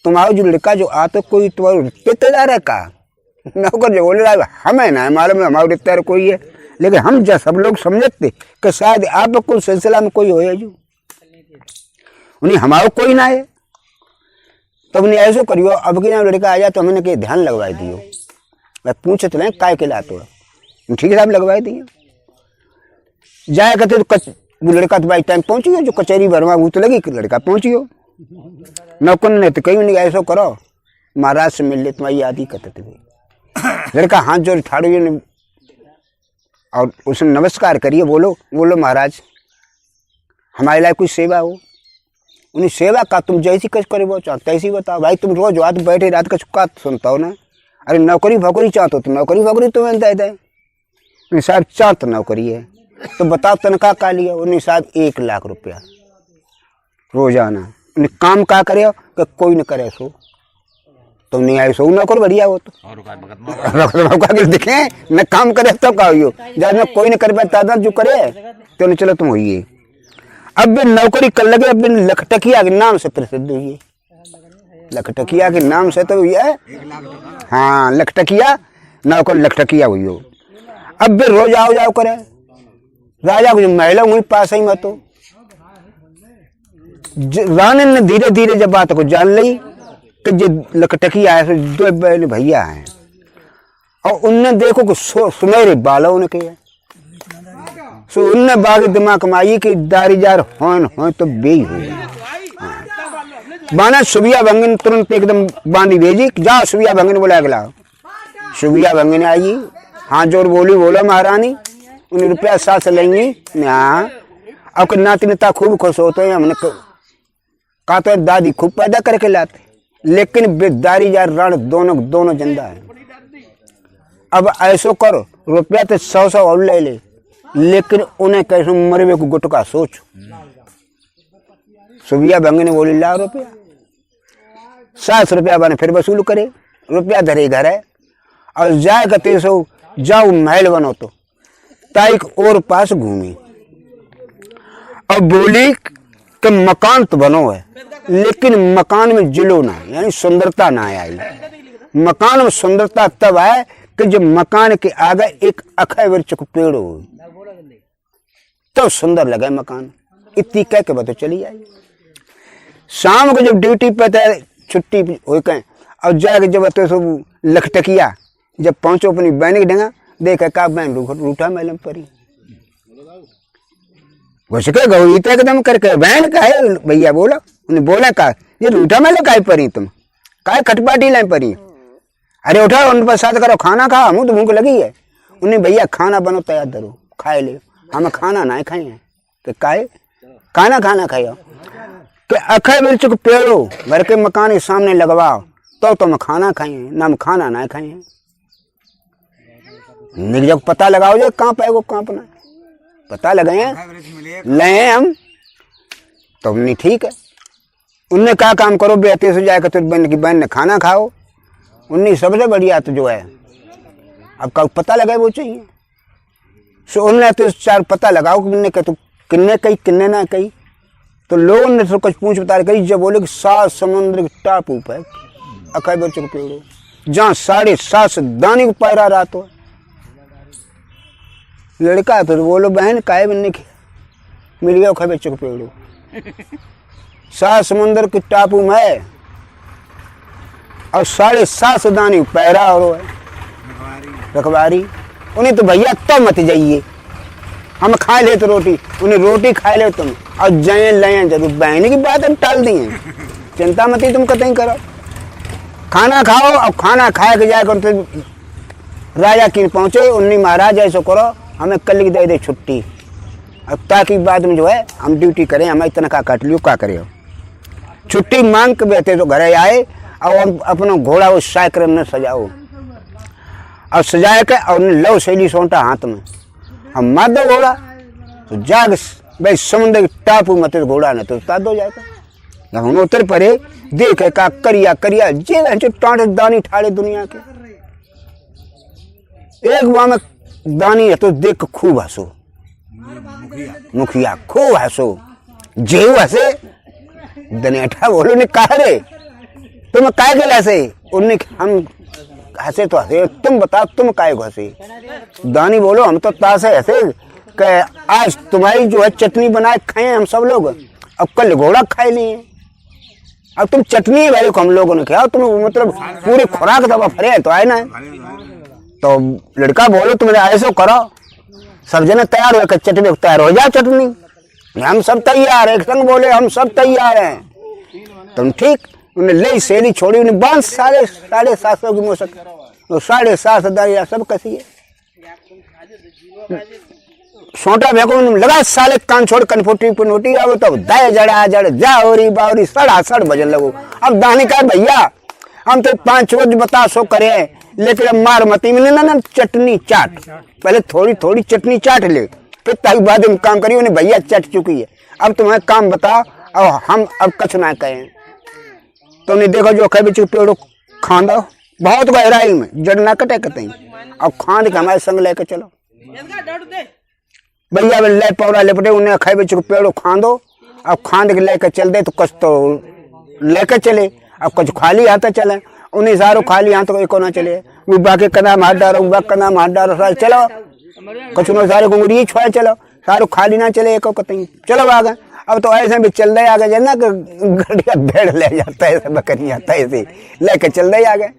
तुम्हारा जो लड़का जो आता कोई तुम्हारा रिश्तेदार है का? नौकर जो बोले रहा हमें ना मालूम, हमारा रिश्तेदार कोई है, लेकिन हम जब सब लोग समझते कि शायद आप कुल सिलसिला में कोई हो जो उन्हें हमारा कोई ना है, तो उन्हें ऐसा करियो अब की नाम लड़का आ जाए तो हमने के ध्यान लगवाई दियो, मैं पूछे तो नहीं काय के लाते हो, ठीक है साहब लगवाई दिए। जाए कहते तो वो लड़का तो भाई टाइम पहुंच गया, जो कचहरी भरवा वो तो लगी कि लड़का पहुंच गयो। नौकर ने तो कहीं नहीं ऐसा करो महाराज से मिल ले तुम्हारी याद ही करते थे। लड़का हाथ जोड़ ठाड़ो और उसने नमस्कार करिए, बोलो बोलो महाराज हमारे लायक कोई सेवा हो। उन्हें सेवा का तुम जैसी कच करे वो चाहते ऐसी बताओ भाई, तुम रोज रात बैठे रात का चुका सुनता हो ना, अरे नौकरी भौकरी चाहते हो तो नौकरी भौकरी तुम्हें दे दे। साहब चार तो नौकरी है तो बताओ तनख्वाह का लिया? उन्हें साहब 1 लाख रुपया रोजाना। उन्हें काम का करे कि कोई न करे सो, तुम नहीं आए सो नौकर बढ़िया हो तो दिखे न काम करे तो का हो, जब कोई न कर पाता जो करे तो चलो तुम होइए। अब भी नौकरी कर लगे, अब लखटकिया के नाम से प्रसिद्ध हुई है, लखटकिया के नाम से तो हुई है, हाँ लखटकिया नौकर लखटकिया हुई हो। अब भी रोज आओ जाओ करे, राजा को जो महिला हुई पास ही मत हो। रानी ने धीरे धीरे जब बात को जान ली कि जो लखटकिया है 2 बहन भैया हैं और उनने देखो कि सुनहरे बालों ने किया, सो उनने बाग दिमाग में आई कि दारीजार हो तो बेई हो बाना। सुबिया भंगन तुरंत एकदम बांधी भेजी, जा सुबिया भंगन बोला अगला। सुबिया भंगन आई, हाँ जोर बोली, बोला महारानी उन्हें रुपया 7 लेंगी अब नाती नेता खूब खुश होते हैं। हमने कहा तो दादी खूब पैदा करके लाते, लेकिन बेदारीजार रण दोनों जिंदा है। अब ऐसो करो रुपया तो 100 और ले ले, लेकिन उन्हें कैसे मरवे को गुटका सोच। सुबिया भंग ने बोली ला रुपया, 7 रुपया बने फिर वसूल करे, रुपया धरे घर है और जाए कहते सो जाओ महल बनो तो ताइक और पास घूमी और बोली कि मकान तो बनो है लेकिन मकान में जिलो ना यानी सुंदरता ना आई। मकान में सुंदरता तब आए कि जब मकान के आगे एक अखय वृक्ष को पेड़ हो तो सुंदर लगे मकान। इतनी कह के बता चली आई। शाम को जब ड्यूटी पे छुट्टी हो गए और जाके जब सब लखटकिया जब पहुंचो अपनी बहन के ढंगा देखा का बहन रूठा मैलम परी घुसके गई एकदम करके बहन का है भैया बोला। उन्हें बोला का ये रूठा मैलम का परी तुम का खटपाटी लाए परी। अरे उठा उन पर साथ करो खाना खा मुँह तो भूख लगी है। उन्हें भैया खाना बनो तैयार करो खाए ले। हम खाना ना खाए हैं कि काहे खाना खाओ कि अखय वृक्ष को पेड़ो घर के मकान के सामने लगवाओ तो तुम खाना खाए ना हम खाना ना खाए। जब पता लगाओ जो कहाँ पाए वो कहाँ अपना पता लगाए ले हम तो नहीं ठीक है। उनने कहा काम करो बेहतर से जाएगा तो बहन की बहन ने खाना खाओ। उन्हें सबसे बढ़िया तो जो है अब का पता लगाए वो चाहिए। सो उन्होंने तो 4 पता लगाओ कि तो किन्ने कही किन्ने ना कही। तो लोगों ने तो कुछ पूछ बता कही जब बोले कि 7 समुद्र के टापू पे अखय वृक्ष के पेड़ जहाँ 7.5 दानी को पैरा रहा तो लड़का तो बोलो बहन काहे बनने की मिल गया अखय वृक्ष के पेड़ 7 समुद्र के टापू में और 7.5 दानी पैरा और रखवारी। उन्हें तो भैया तो मत जाइए हम खा ले तो रोटी उन्हें रोटी खा ले तुम और जाए लें जरूर बहन की बात हम टाल दी है। चिंता मत तुम कतई करो खाना खाओ और खाना खाए के जाकर तो राजा की पहुंचे। उन्हें महाराज ऐसा करो हमें कल की दे छुट्टी अब ताकि बाद में जो है हम ड्यूटी करें हमें इतना का काट लियो का करे। छुट्टी मांग के बैठे तो घर आए और अपना घोड़ा उस साइकिल में सजाओ और सजाए के और लो सैली सोंटा हाथ में हम मार दो घोड़ा तो जाग भाई समुद्र के टापू मत घोड़ा न तो उतार दो जाएगा। जब हम उतर पड़े देखे का करिया करिया जे टाँट दानी ठाड़े दुनिया के एक बार में दानी है तो देख खूब हंसो मुखिया खूब हंसो जेऊ हंसे दनेठा बोलो ने कहा रे तुम काय के हंसे उन्हें हम हंसे तो हंसे तुम बताओ तुम काय को हंसे। दानी बोलो हम तो तासे हंसे कि आज तुम्हारी जो है चटनी बनाए खाए हम सब लोग अब कल घोड़ा खाए लिए अब तुम चटनी भाई को हम लोगों ने खाया तुम मतलब पूरी खुराक दबा फरे तो आए ना। तो लड़का बोलो तुम ऐसा करो सब जने तैयार हो चटनी तैयार हो जाओ चटनी हम सब तैयार है। एक संग बोले हम सब तैयार हैं। तुम ठीक उन्हें ले सेली छोड़ी उन्हें बांध 750 की मोसक तो 750 सब कसी है सोटा भेको लगा साले कान छोड़ कनफोटी पनोटी अब तो दाए जड़ा जड़ जा होरी बावरी 7:30 बजन लगो। अब दाने का भैया हम तो 5 रोज बता सो करे लेकिन अब मार मती मिले ना चटनी चाट पहले थोड़ी थोड़ी चटनी चाट ले फिर तक बाद में काम करिए उन्हें भैया चट चुकी है अब तुम्हें काम बताओ और हम अब कछ ना कहें। तुमने देखो जो कहे बिचू पेड़ो खांदा बहुत गहराई में जड़ ना कटे कते अब खांद के हमारे संग लेके चलो भैया ले पौरा लेपटे उन्हें खाए बिचू पेड़ो खांदो अब खांद के लेके चल दे तो कुछ तो लेके चले अब कुछ खाली हाथ चले उन्हें सारो खाली हाथ को ना चले वो बाकी कदम हाथ डालो कदम हाथ डालो सारे चलो कुछ ना सारे गुंगड़ी छोड़ चलो सारो खाली ना चले एक कतई चलो आगे। अब तो ऐसे भी चल रहे आगे ना गड़िया भेड़ ले जाता है बकरी आता है ऐसे लेके चल रहे आगे।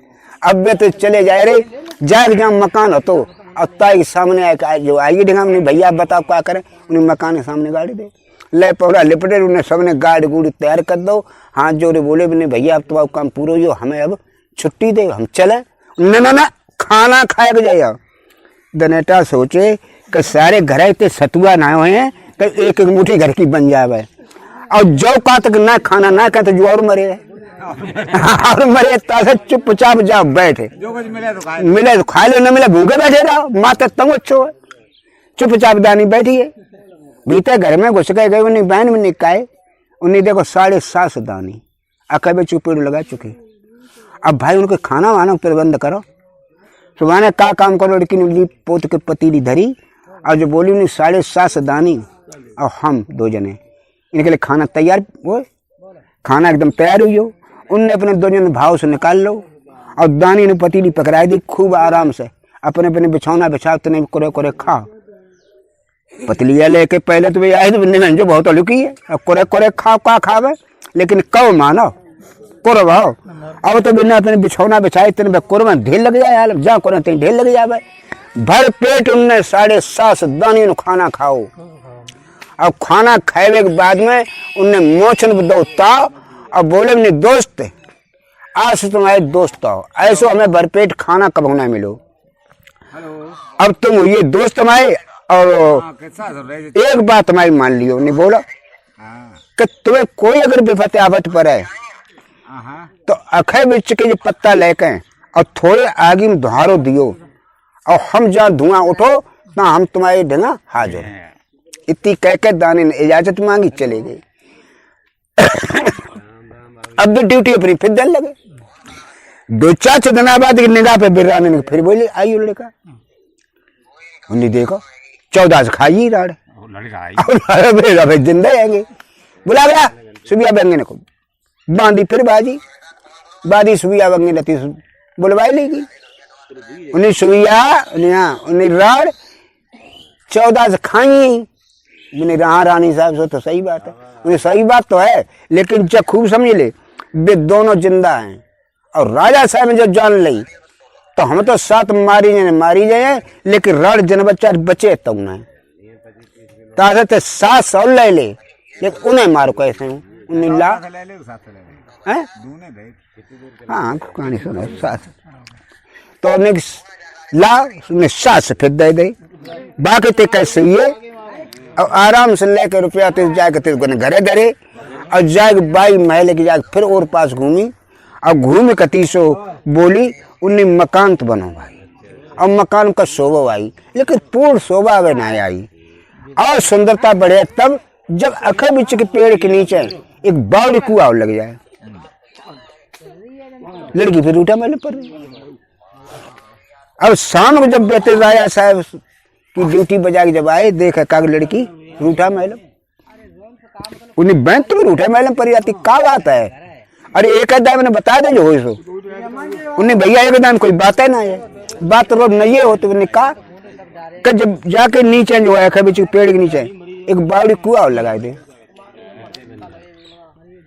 अब वे तो चले जाए रे जाए जहाँ मकान हो तो अब ताई सामने आए जो आइए ढंगा नहीं भैया बताओ क्या करें उन्हें मकान के सामने गाड़ी दे ले पौड़ा लिपटे उन्हें सबने गाड़ी गुड़ी तैयार कर दो हाथ जोड़े बोले भी नहीं भैया अब तो काम पूरा हो हमें अब छुट्टी दे हम चले ना खाना खाए जाए। दनेटा सोचे कि सारे घर इतने सतुआ ना हुए हैं तो एक एक मुट्ठी घर की बन जाए और जो का तक ना खाना ना खाए तो जो और मरे और मरे तासे चुपचाप जाओ बैठे मिले तो खा लो न मिले भूखे बैठे रहो माता तंग अच्छो है चुपचाप दानी बैठी है भीतर घर में घुस गए उन्हें बहन में निकाय उन्हें देखो 7:30 दानी अकबे चुपेड़ लगा चुके। अब भाई उनके खाना वाना प्रबंध करो सुबह का काम करो लेकिन पोत के पतीली धरी और जो बोली उन्हें 7:30 दानी और हम 2 जने इनके लिए खाना तैयार हो खाना एकदम तैयार हुई हो उनने अपने 2 जने भाव से निकाल लो और दानी ने पतीली पकड़ाई दी खूब आराम से अपने अपने बिछौना बिछा तने करे करे खाओ पतलिया लेके पहले तो आए तो जो बहुत अलुकी है करे करे खाओ का खावे लेकिन कब मानो कोरो भाव अब तो बिना अपने बिछौना बिछाए तेने कोरो में ढेर लग जाए हाल जा कोरो तेने ढेर लग जाए भर पेट उनने 7:30 दानी नु खाना खाओ। अब खाना खाए के बाद में उनने मोचन दौड़ता और बोले अपने दोस्त आज तुम्हारे दोस्त आओ ऐसो हमें भरपेट खाना कब ना मिलो। अब तुम ये दोस्त हमारे और एक बात हमारी मान लियो नहीं बोला कि तुम्हें कोई अगर विपत्ति आवत पर है तो अखे मिर्च के ये पत्ता लेके और थोड़े आगे में धुआरो दियो और हम जहाँ धुआं उठो ना हम तुम्हारे ढंगा हाजिर। इतनी कह के दानी ने इजाजत मांगी चले गई। अब भी ड्यूटी अपनी फिर दल लगे 2-4 दिन बाद निगाह पे बिराने ने फिर बोले आइयो लड़का उन्हें देखो 14 से खाई राड़ जिंदा आएंगे बुला गया सुबिया बंगे को बांधी फिर बादी सुबिया बंगे नती बुलवाई लेगी उन्हें सुबिया उन्हें राड़ 14 से खाई मैंने रानी साहब से तो सही बात है उन्हें सही बात तो है लेकिन जब खूब समझ ले वे दोनों जिंदा हैं और राजा साहब ने जो जान ली तो हम तो 7 मारी जाए लेकिन रड़ जन बच्चा बचे तब ना ताकत 700 ले लेकिन उन्हें मारो कैसे उन्हें ला हाँ कहानी सुनो 7 तो उन्हें ला उन्हें 7 फिर दे बाकी ते कैसे ये और आराम से लेकर रुपया तो जाके तेरे घरे और जाके 22 महल की जाके फिर और पास घूमी और घूम 31 बोली उन्हें मकान तो बनो भाई और मकान का शोभा आई, लेकिन पूर्ण शोभा वे नहीं आई। और सुंदरता बढ़े तब जब अखर बिच के पेड़ के नीचे एक बावड़ी कुआ लग जाए, लड़की फिर रूठा मैल पर। अब शाम को जब बेटे राजा साहब की ड्यूटी बजा के जब आए, देखा का लड़की रूठा मैल, उन्हें बैंक तो रूठा मैल पर आती, का बात है? अरे एक आधा मैंने बता दे जो हो सो, उन्हें भैया एक दान कोई बात है ना है, बात रोज नहीं हो। तो उन्हें कहा कि जब जाके नीचे जो है कभी पेड़ के नीचे एक बावड़ी कुआ लगा दे।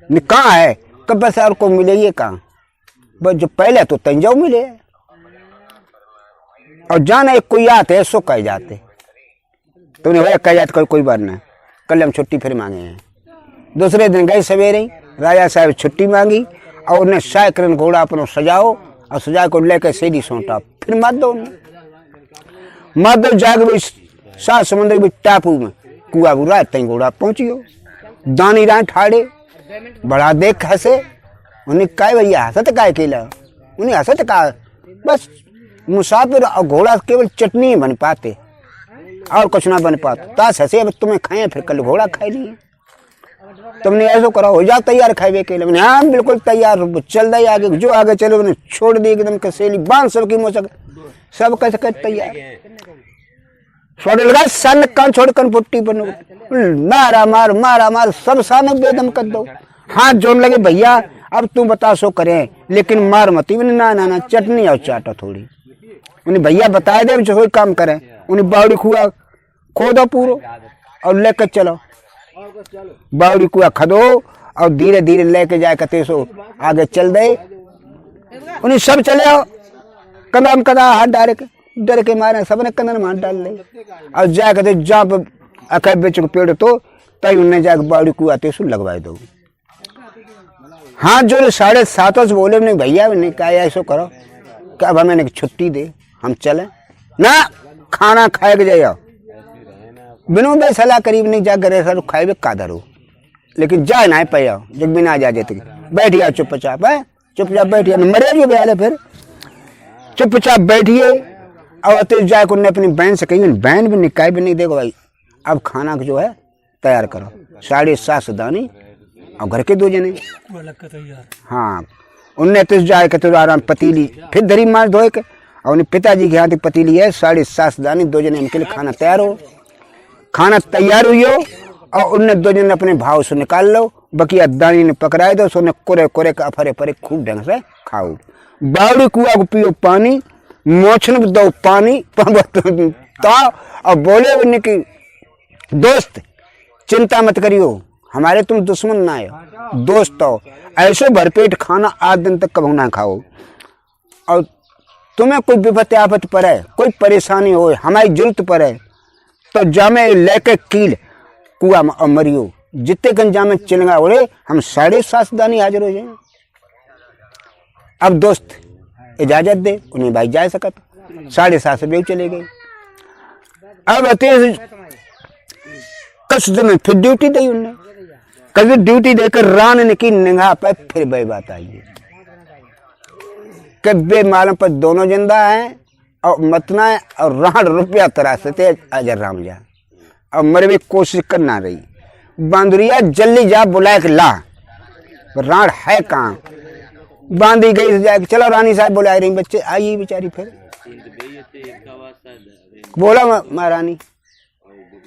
कहाँ है? कब बस और को मिले ये कहाँ, बस जो पहले तो तंजाऊ मिले और जाना एक कोई आते है सो कह जाते। तो उन्हें भैया कह जाते कोई बात ना, कल हम छुट्टी फिर मांगे हैं। दूसरे दिन गए सवेरे, राजा साहब छुट्टी मांगी और उन्हें साइकिल घोड़ा अपना सजाओ और सजा को लेकर सीधी सौंटा, फिर मार दो जाके सात समुद्र के टापू में कुआ बुरा तई घोड़ा पहुंचियो। दानी राय ठाड़े बड़ा देख हंसे, उन्हें कहा भैया हंसत का अकेला, उन्हें हंसत का बस मुसाफिर और घोड़ा केवल चटनी ही बन पाते और कुछ ना बन पाता। ताश हंसे अब तुम्हें खाए फिर कल घोड़ा खाए लिए, तुमने ऐसा करा हो जाओ तैयार खाए के लिए। हाँ बिल्कुल तैयार, चल दे आगे, जो आगे चलो उन्हें छोड़ दी एकदम कसेली बांध सबकी मोचक, सब कैसे कर तैयार छोड़ लगा सन कान छोड़कर पुट्टी बनो, मारा मार सब सान बेदम कर दो। हाथ जोड़ लगे भैया अब तू बता सो करें, लेकिन मार मती। ना चटनी और चाटा थोड़ी। उन्हें भैया बताए दे जो कोई काम करें, उन्हें बावड़ी कुआ खोदो पूरो और लेकर चलो। बावड़ी कुआ खदो और धीरे धीरे लेके जाए कते सो आगे चल दे। उन्हें सब चले आओ, कदम कदा हाथ डायरेक्ट डर के मारे सबने कंधन में हाथ डाल ले और जाए कहते जब अकड़ बेच को पेड़ तो तय उन्हें जाके बावड़ी कुआ तेसु लगवाए दो। हाँ जो 7:30 से बोले नहीं भैया नहीं कहा ऐसा करो कि अब हमें छुट्टी दे हम चले ना, खाना खाए के जाओ बिनो बे सलाह करीब नहीं जा करे सर खाए कादर हो, लेकिन जा ना पे आओ जब बिना जा जाते बैठ आओ चुपचाप है, चुपचाप बैठिए मरे जो बेहाले फिर चुपचाप बैठिए। और तो जाए को अपनी बहन से कही, बहन भी निकाय भी नहीं, देखो भाई अब खाना जो है तैयार करो। 7:30 दानी और घर के 2 जने। हाँ उनने तो जाए के तो आराम पतीली फिर धरी मार धोए के और उन्हें पिताजी के हाथ पतीली है 7:30 दानी 2 जने उनके लिए खाना तैयार हो। खाना तैयार हुई हो और उनने 2 जने अपने भाव से निकाल लो, बकिया दानी ने पकड़ाए दो, सोने कोरे कोरे का अफरे परे खूब ढंग से खाओ। बावड़ी कुआ को पियो पानी, मोछन दो पानी और बोले उन्हें कि दोस्त चिंता मत करियो, हमारे तुम दुश्मन ना हो, दोस्त हो। ऐसे भरपेट खाना 8 दिन तक कभी ना खाओ और तुम्हें कोई विपत्ति आफत पर है, कोई परेशानी हो, हमारी जरूरत पर है तो जामे लेके कील कुआ और मरियो। जितने गन जामे चिलंगा उड़े हम 7:30 दानी हाजिर हो जाए। अब दोस्त इजाजत दे, उन्हें भाई जा सकत 7:30 से चले गए। अब कस दिन फिर ड्यूटी दी उन्हें, कभी ड्यूटी देकर रान ने की निगाह पर फिर वही बात आई है कि बे मालूम पर दोनों जिंदा हैं और मतना है और रान रुपया तरासते अजर राम जा और मरे भी कोशिश करना रही। बांदुरिया जल्दी जा बुलाए के ला, रान है कहाँ? बांधी गई जाके चलो रानी साहब बुला रही, बच्चे आई बेचारी। फिर बोला महारानी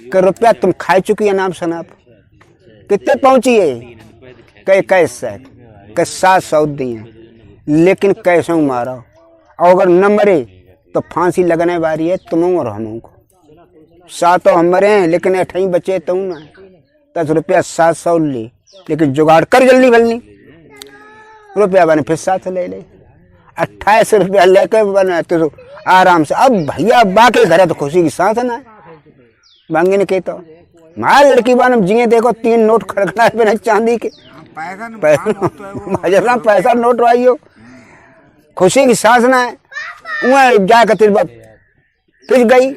कि रुपया तुम खा चुकी है नाम शनाब, कितने पहुंची है? कई कैसे 700 दिए, लेकिन कैसे मारो और अगर न मरे तो फांसी लगने वाली है तुम और हम को। 7 हम मरे हैं लेकिन 8 बचे तुम ना, 10 रुपया 700 ली, लेकिन जुगाड़ कर जल्दी भलनी। रुपया बने फिर 7 ले ले, 28 रुपया लेकर बना तो आराम से। अब भैया बाकी घर है तो खुशी की सांस ना मांगे ने कहता मार लड़की बन जिये देखो 3 नोट खड़खड़ा बिना चांदी के पैसा नोट आइयो, खुशी की सांस ना है। वह जाकर फिर गई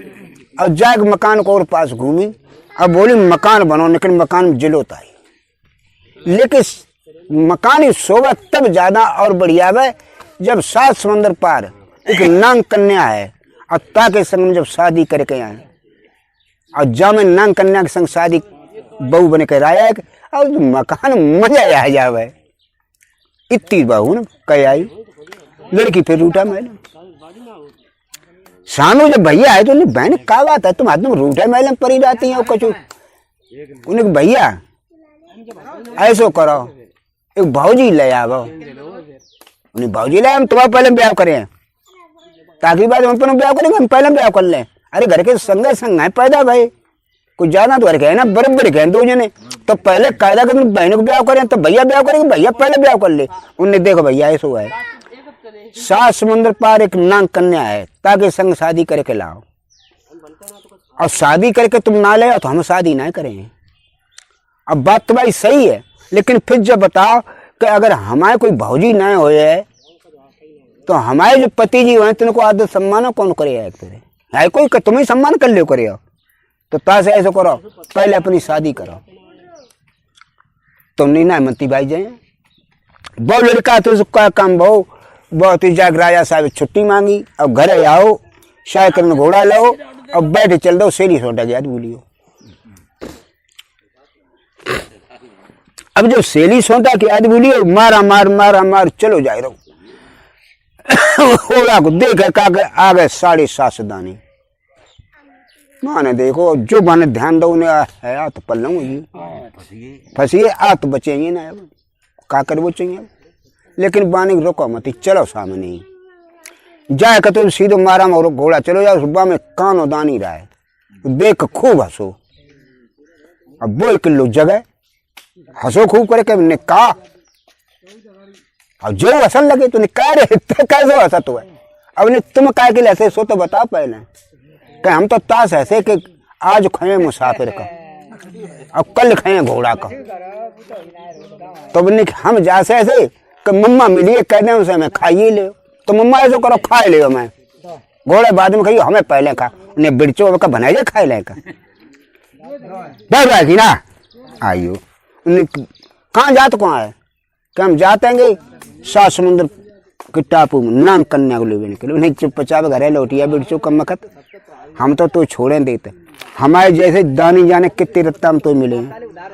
और जाकर मकान को और पास घूमी अब बोली मकान बनो, लेकिन मकान में जिलोता है, लेकिन मकान की शोभा तब ज्यादा और बढ़िया है जब 7 समंदर पार एक नांग कन्या है और ताके संग जब शादी करके आए और जा में नांग कन्या के संग शादी बहू बने कर आया और मकान मजा आ जावे। इतनी बहू न कह आई लड़की फिर रूठा मैल। शाम जब भैया आए तो उन्हें बहन क्या बात है तुम आदमी रूठा मैल में पड़ी जाती है कचू। उन्हें भैया ऐसो करो एक भाजी ले आओ। उन्हें भाजी ले हम तुम्हारा पहले ब्याह करें ताकि बाद हम अपना ब्याह करेंगे हम पहले ब्याह कर लें। अरे घर के संग संग है पैदा भाई कुछ ज्यादा तो घर के है ना बराबर के दो जने तो पहले कायदा कर बहनों को ब्याह करें तो भैया ब्याह करेंगे भैया पहले ब्याह कर ले। उन्हें देखो भैया ऐसा है 7 समुद्र पार एक नांग कन्या है ताकि संग शादी करके लाओ और शादी करके तुम ना ले तो हम शादी ना करेंगे। अब बात तुम्हारी सही है लेकिन फिर जब बताओ कि अगर हमारे कोई भौजी ना हो तो हमारे जो पति जी हुए तुमको आदर सम्मान कौन करे है कोई तुम ही सम्मान कर लो करे तो ताश ऐसा करो पहले अपनी शादी करो। तुम नहीं ना मती भाई जाए बहुत लड़का तो उसका काम बहुत ही जाग राजा साहब छुट्टी मांगी अब घर आओ साइकिल में घोड़ा लो अब बैठे चल दो सेली सोटा गया बोलियो। अब जो सेली सोटा की याद बोलियो मारा मार चलो जाए रहो घोड़ा को देख आ गए 7.5 दानी। माने देखो जो माने ध्यान दो उन्हें है आ तो पल्लू फंसी आ तो बचेंगे ना का कर बचेंगे। लेकिन बानी रोको मत चलो सामने जाए का तुम सीधो मारा और घोड़ा चलो जाओ सुबह में कानो दानी रहा है देख खूब हंसो। अब 2 किलो जगह हंसो खूब करे के का अब जो हसन लगे तो कह रहे कैसे हंसा तो है। अब ने तुम क्या के लिए ऐसे सो तो बताओ पहले कि हम तो ताश ऐसे कि आज खाए मुसाफिर का अब कल खाए घोड़ा का तो हम जैसे ऐसे कि मम्मा मिलिए कह दें उसे मैं खाइए ले तो मम्मा ऐसे करो खा ले मैं घोड़े बाद में खाइए हमें पहले खा उन्हें बिरचो का बनाइए खाए ले का की ना आइयो कहाँ जाते कहाँ है कि हम जाते हैं 7 समुद्र के टापू में नाम कन्या को लेने के लिए उन्हें चुपचाप घर लौटिया बिरचो कम मखत हम तो छोड़े देते हमारे जैसे दानी जाने कितने रत्ता हम तो मिले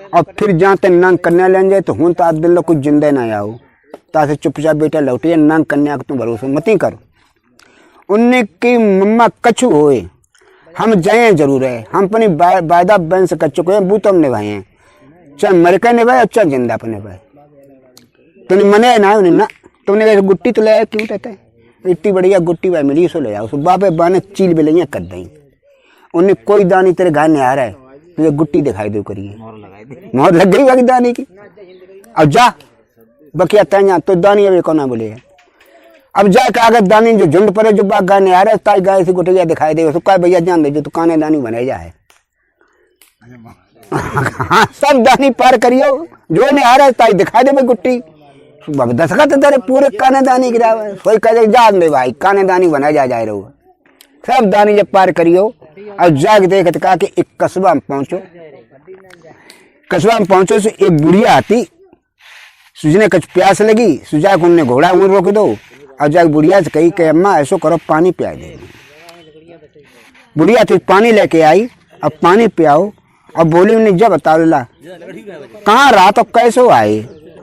और फिर जाते नांग कन्या लेने जाए तो हूं तो आज दिन कुछ जिंदे ना आओ तासे चुपचाप बेटा लौटिए नांग कन्या को तुम भरोसा मत ही करो। उनने की मम्मा कछु होए हम जाए जरूर है हम अपनी वायदा बहन से कर चुके हैं वो तो हम निभाए हैं चाहे मर के निभाए और चाहे जिंदा पर निभाए तुमने मने ना उन्हें ना तुमने कहा गुट्टी तो ले क्यों कहते हैं इतनी बढ़िया गुट्टी भाई मिली सो ले जाओ सो बापे बाने चील भी ले कर दें उन्हें कोई दानी तेरे घर नहीं आ रहा है तुझे गुट्टी दिखाई दो करिए मोहर लग गई बाकी दानी की। अब जा बकिया तैया तो दानी अभी कौन बोले अब जा के अगर दानी जो झुंड पर जो बाग गाने आ रहा है ताई गाय से गुटिया दिखाई दे उसको भैया जान दे जो तो काने दानी बने जाए हाँ सब दानी पार करियो जो नहीं आ रहा है ताई दिखाई दे गुट्टी दसखत तेरे पूरे काने दानी गिरा कोई कहे जान दे भाई काने दानी बना जाए रहो सब दानी जब पार करियो और जाग देख कहा कि एक कस्बा में पहुंचो से एक बुढ़िया आती सुजने कुछ प्यास लगी सुजा को उन्हें घोड़ा उन रोक दो और जाग बुढ़िया से कही कि अम्मा ऐसो करो पानी पिया दे। बुढ़िया तो पानी लेके आई अब पानी पियाओ अब बोली उन्हें जब बता ला कहाँ रात और कैसो आए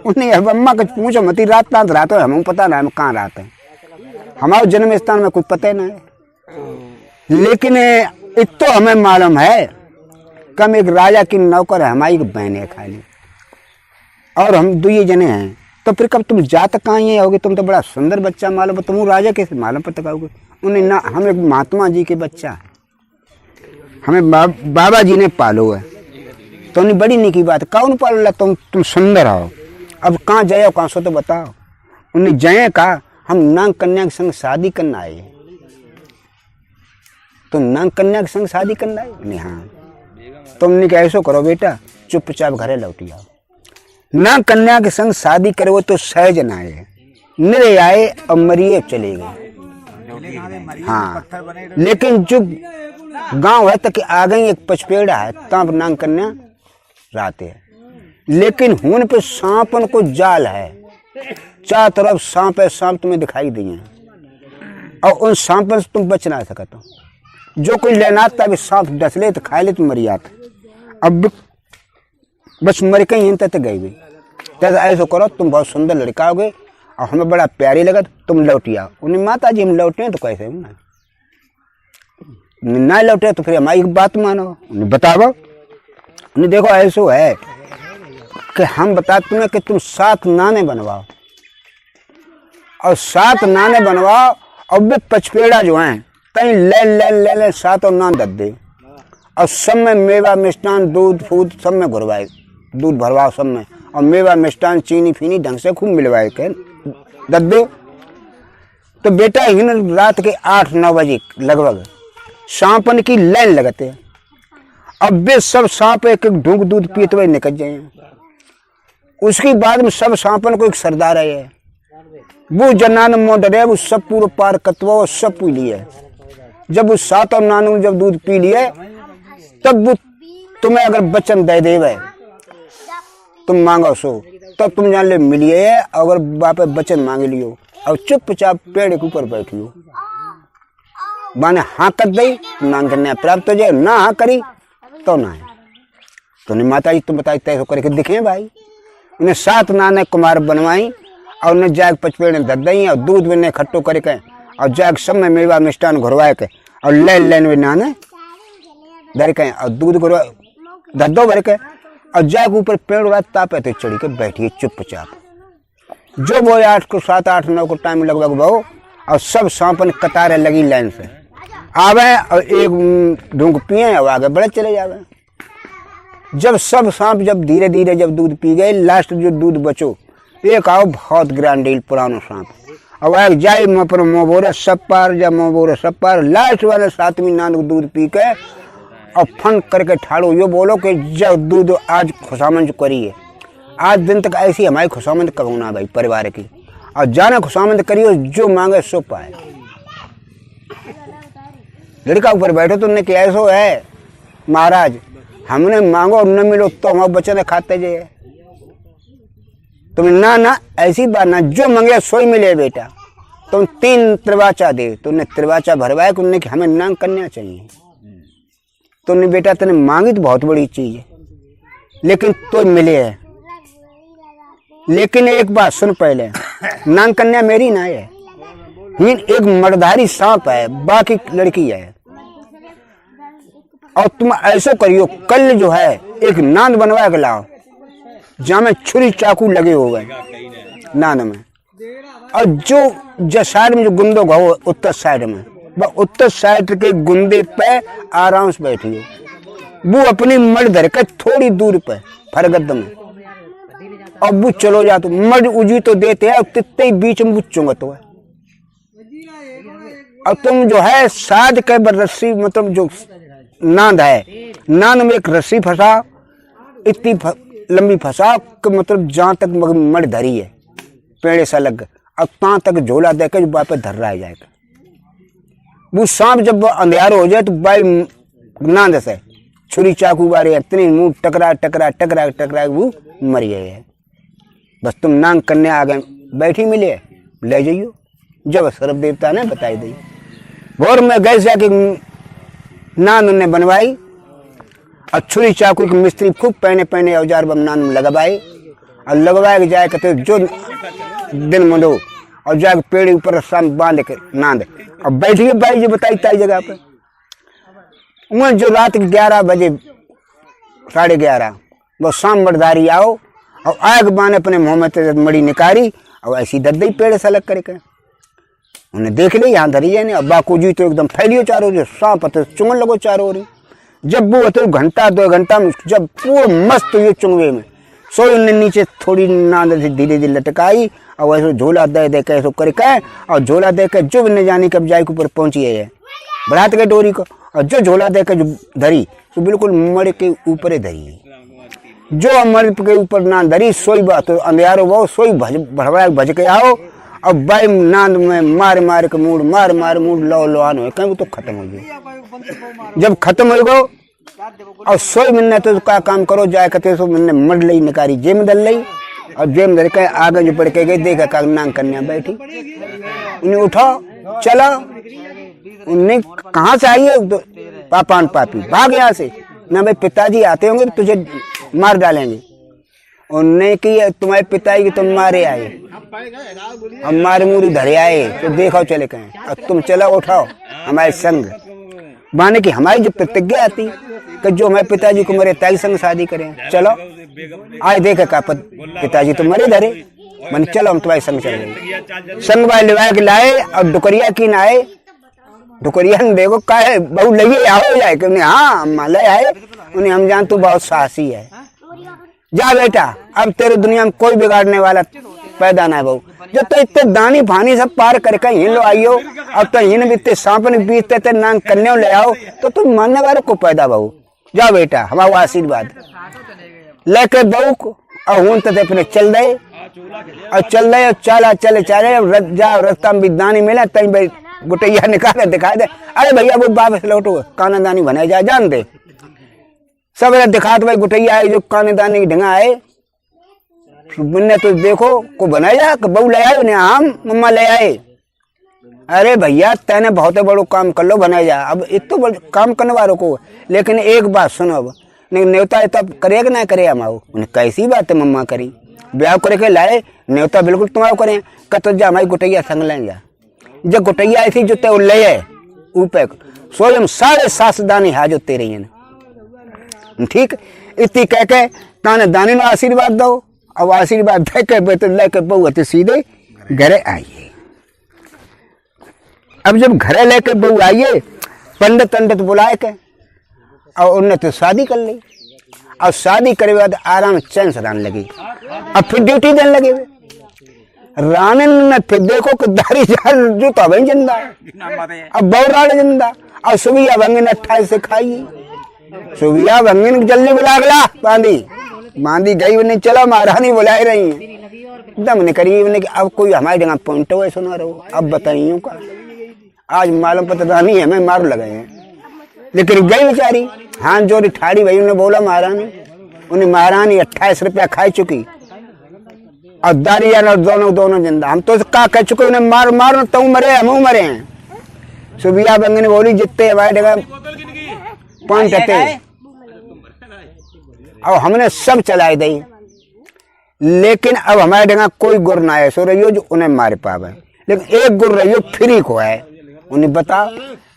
उन्हें अम्मा कुछ पूछो मती रात रात हो हमें पता ना हम कहाँ रात है हमारे जन्म स्थान में कुछ पता नहीं लेकिन इतो हमें मालूम है कम एक राजा की नौकर है हमारी बहन है खाली और हम 2 जने हैं तो फिर कब तुम जात कहाँ ही होगे तुम तो बड़ा सुंदर बच्चा मालूम तुम राजा कैसे मालूम पता कहोगे उन्हें ना हम एक महात्मा जी के बच्चा हमें बाबा जी ने पालो है तो उन्हें बड़ी निकी बात कौन पालो तुम सुंदर हो अब कहाँ जाए कहाँ सो तो बताओ उन्हें जाए कहा हम नांग कन्या के संग शादी करना आए तुम नांग कन्या के संग शादी करना आए नहीं हाँ तुमने क्या ऐसो करो बेटा चुपचाप घरे लौटी आओ नांग कन्या के संग शादी करो तो सहज न आए निरे आए और मरिए चले गए। हाँ लेकिन जो गांव है तक आ गई एक पचपेड़ा है तब नांग कन्या रहते है लेकिन हुन पे सांपन को जाल है 4 तरफ सांप है सांप तुम्हें दिखाई दिए और उन सांपों से तुम बच ना सकते हो। जो कोई लेना तब सांप डस ले तो खा ले तो मर जाता। अब बस मर के ही तक गई। तब ऐसा करो, तुम बहुत सुंदर लड़का होगे और हमें बड़ा प्यारी लगा, तुम लौटी आओ। उन्हें माता जी हम लौटे तो कैसे ना लौटे तो फिर हमारी बात मानो, उन्हें बताओ। उन्हें देखो ऐसा है कि हम बता तुम्हें कि तुम 7 नाने बनवाओ और 7 नाने बनवाओ और वे पचपेड़ा जो हैं कहीं ले 7 और नान दे दे और सब में मेवा मिष्टान दूध फूद सब में घुरवाए, दूध भरवाओ सब में, और मेवा मिष्टान चीनी फीनी ढंग से खूब मिलवाए के दे। तो बेटा ही रात के 8-9 बजे लगभग सांपन की लाइन लगाते हैं। अब वे सब सांप एक एक ढूंक दूध पीते हुए निकल जाए। उसके बाद में सब सांपन को एक सरदार है, वो जनान मोडर है, वो सब पूरा पार कतवा सब पी लिए। जब वो 7 और नानू जब दूध पी लिए तब वो तुम्हें अगर वचन दे देवे तुम मांगो सो, तब तुम जान ले मिलिए। अगर बाप वचन मांग लियो और चुपचाप पेड़ के ऊपर बैठियो, माने हाँ कर दई नान करने प्राप्त हो जाए, ना हाँ करी तो ना है। तो नहीं माता जी तुम बताई तय करके दिखे भाई। उन्हें 7 नाने कुमार बनवाई और उन्हें जाग पचपेड़ धर दई और दूध में खट्टो करके और जाग सब में मेवा मिष्टान घुरवाए के और लेन में नाने धर के और दूध घुरवा धर दो भर के और जाग ऊपर पेड़ रात तापे तो चढ़ी के बैठिए चुपचाप। जो वो 7-8-9 को टाइम लगभग बहु और सब सांपन कतारें लगी लाइन से आवे और एक ढूंढ पिए और आगे बढ़े चले जावे। जब सब सांप जब धीरे धीरे जब दूध पी गए, लास्ट जो दूध बचो एक आओ बहुत ग्रांडील पुरानो सांप और एक जाए मोबोरे सब पार जब मोबोरे सब पार लास्ट वाले 7वीं नान को दूध पी के और फन करके ठाड़ो यो बोलो कि जब दूध आज खुशामंद करिए, आज दिन तक ऐसी हमारी खुशामंद करूँ ना भाई परिवार की, और जाना खुशामंद करियो जो मांगे सो पाए। लड़का ऊपर बैठो तो उन्हें ऐसा है महाराज हमने मांगो और न मिलो तो हमारे बच्चे ने खाते जाए। तुम ना ऐसी बात ना, जो मांगे सोई मिले बेटा। तुम 3 त्रिवाचा दे, तुमने त्रिवाचा भरवाए उन्हें कि हमें नांग करना चाहिए। तुमने बेटा तुमने मांगी तो बहुत बड़ी चीज है लेकिन तो मिले है। लेकिन एक बात सुन पहले, नांग कन्या मेरी ना है, एक मर्दारी सांप है बाकी लड़की है। और तुम ऐसा करियो कल जो है एक नांद बनवा के लाओ जहाँ में छुरी चाकू लगे हो गए नांद में, और जो साइड में जो गुंदो का हो उत्तर साइड में, वह उत्तर साइड के गुंदे पे आराम से बैठियो। वो अपनी मर्द धर के थोड़ी दूर पे फरगद में और वो चलो जा तो मर्द उजी तो देते हैं और तित्ते बीच में वो चुंगत है। और तुम जो है साध के रस्सी मतलब जो नांद है, नांद में एक रस्सी फंसा इतनी लंबी फंसा कि मतलब जहाँ तक मर्द धरी है पेड़े से लग और तहाँ तक झोला देकर जो बाप धर रहा जाएगा। वो सांप जब अंधेरा हो जाए तो बाई नांद से छुरी चाकू बारे इतनी मुंह टकरा वो मर गए। बस तुम नांग करने आ गए बैठी मिले ले जाइयो, जब सर्व देवता ने बताई दी। भोर में गए जाके नान उन्हें बनवाई और छुरी चाकू के मिस्त्री खूब पहने औजार बम नान में लगवाए और लगवाए के जाए कहते जो दिन मंडो और जाके पेड़ ऊपर शाम बांध के नांद और बैठिए भाई जी बताई ताई जगह पे। वहाँ जो रात के 11 बजे 11:30 वो शाम बरदारी आओ और आग बाने अपने मुँह में मड़ी निकारी और ऐसी दद्दी पेड़ से अलग करके उन्हें देख ली यहाँ धरी जाए। और बाकू जी तो एकदम फैलियो चारों जो सांप तो चुंगन लगो चारों ओर। जब वो तो घंटा 2 घंटा में जब पूरा मस्त ये चुंगवे में सो उन्हें नीचे थोड़ी नांद धीरे धीरे लटकाई और वैसे झोला दे के ऐसा करके और झोला दे के जो न जानी कब जाए के ऊपर पहुंची है बढ़ाते गए डोरी को और जो झोला दे के जो धरी तो बिल्कुल मड़ के ऊपर धरी। जो मड़ के ऊपर ना धरी सोई बात तो अंधेरो वो सोई भड़वा भज के आओ और बाई नांद में मार के मूड मार मूड लो आन हो कहीं वो तो खत्म हो गई। जब खत्म हो गो और सोई मिलने तो क्या काम करो जाए कहते सो मैंने मर ली निकारी जेम दल ली और जेम दल के आगे जो पड़ के गई देखा का नांग कन्या बैठी उन्हें उठाओ चला उनने कहाँ से आई है पापान पापी, भाग यहाँ से, ना भाई पिताजी आते होंगे तुझे मार डालेंगे। उनने की तुम्हारे पिताजी तुम मारे आए, हमारे मूरी धरे आए तो देखो चले कहें, और तुम चला उठाओ हमारे संग। माने कि हमारी जो प्रतिज्ञा आती कि जो हमारे पिताजी को मरे ताई संग शादी करें, चलो आज देखे का पिताजी तो मरे धरे, मन चलो हम तुम्हारे संग चल गए। संग भाई लिवा के लाए और डुकरिया की न आए, डुकरिया ने देखो का है बहू लगी आओ जाए कि हाँ अम्मा ले आए, उन्हें हम जान तू बहुत साहसी है, जा बेटा अब तेरे दुनिया में कोई बिगाड़ने वाला पैदा ना है बहू, जो तो इतने दानी भानी सब पार करके हिन लो आइयो, अब तो हिन भी इतने सांप ने बीतते थे नांग कन्या ले आओ तो तुम मानने वाले को पैदा बहू, जाओ बेटा हमारा आशीर्वाद लेके बहू को और हूं तो अपने चल रहे और चल रहे और चला चले चले जाओ रास्ता में भी दानी मिला तई भाई गुटैया निकाले दिखा दे, अरे भैया वो वापस लौटो काना दानी बनाए जा जान दे सब दिखा दो भाई गुटैया आए जो काने दानी की ढंगा आए ने तो देखो को बनाया कि बहू ले आए उन्हें हम मम्मा ले आए, अरे भैया तैने बहुत बड़ो काम कर लो बनाया जा, अब इतो बड़ काम करने वालों को, लेकिन एक बात सुनो अब न्योता है तब करेगा ना करे हमाओ, उन्हें कैसी बात है मम्मा करी ब्याह करे के लाए न्योता बिल्कुल तुम्हारा करें कत जा हमारी गुटैया संग लें जा, जब गुटैया आई थी जो ते ले आए ऊपर सोयम 7.5 दानी हाजो तेरे हैं, ठीक इतनी कह के ताने दानी ने आशीर्वाद दो, अब आशीर्वाद दे के बेटे लेके बहू सीधे घरे आइए। अब जब घरे लेके बहू आइए पंडित पंडित बुलाए के और उन्होंने तो शादी कर ली, और शादी करे बाद आराम चैन से रहने लगी, अब फिर ड्यूटी देने लगे रानी ने फिर देखो कि दारी जाल जो तो वही जिंदा अब बहु रानी जिंदा, और सुबिया भंगिन 28 से खाई, सुबिया भंगिन जल्दी बुला गला बांधी गई नहीं, चलो महारानी बुला रही है दम नहीं करी कि अब कोई हमारी जगह पॉइंट हुआ सुना रहो, अब बताइए का आज मालूम पता नहीं है मैं मारू लगाए हैं, लेकिन गई बेचारी हाथ जोड़ी ठाड़ी भाई उन्हें बोला महारानी, उन्हें महारानी 28 रुपया खाई चुकी और दारिया दोनों जिंदा, हम तो का कह चुके उन्हें मार मार तो मरे हम मरे हैं। सुबिया बंग ने बोली जितने हमारी जगह पॉइंट थे और हमने सब चलाए दी, लेकिन अब हमारे जगह कोई गुर ना है सो रही जो उन्हें मारे पावे, लेकिन एक गुर रही फ्री को है, उन्हें बता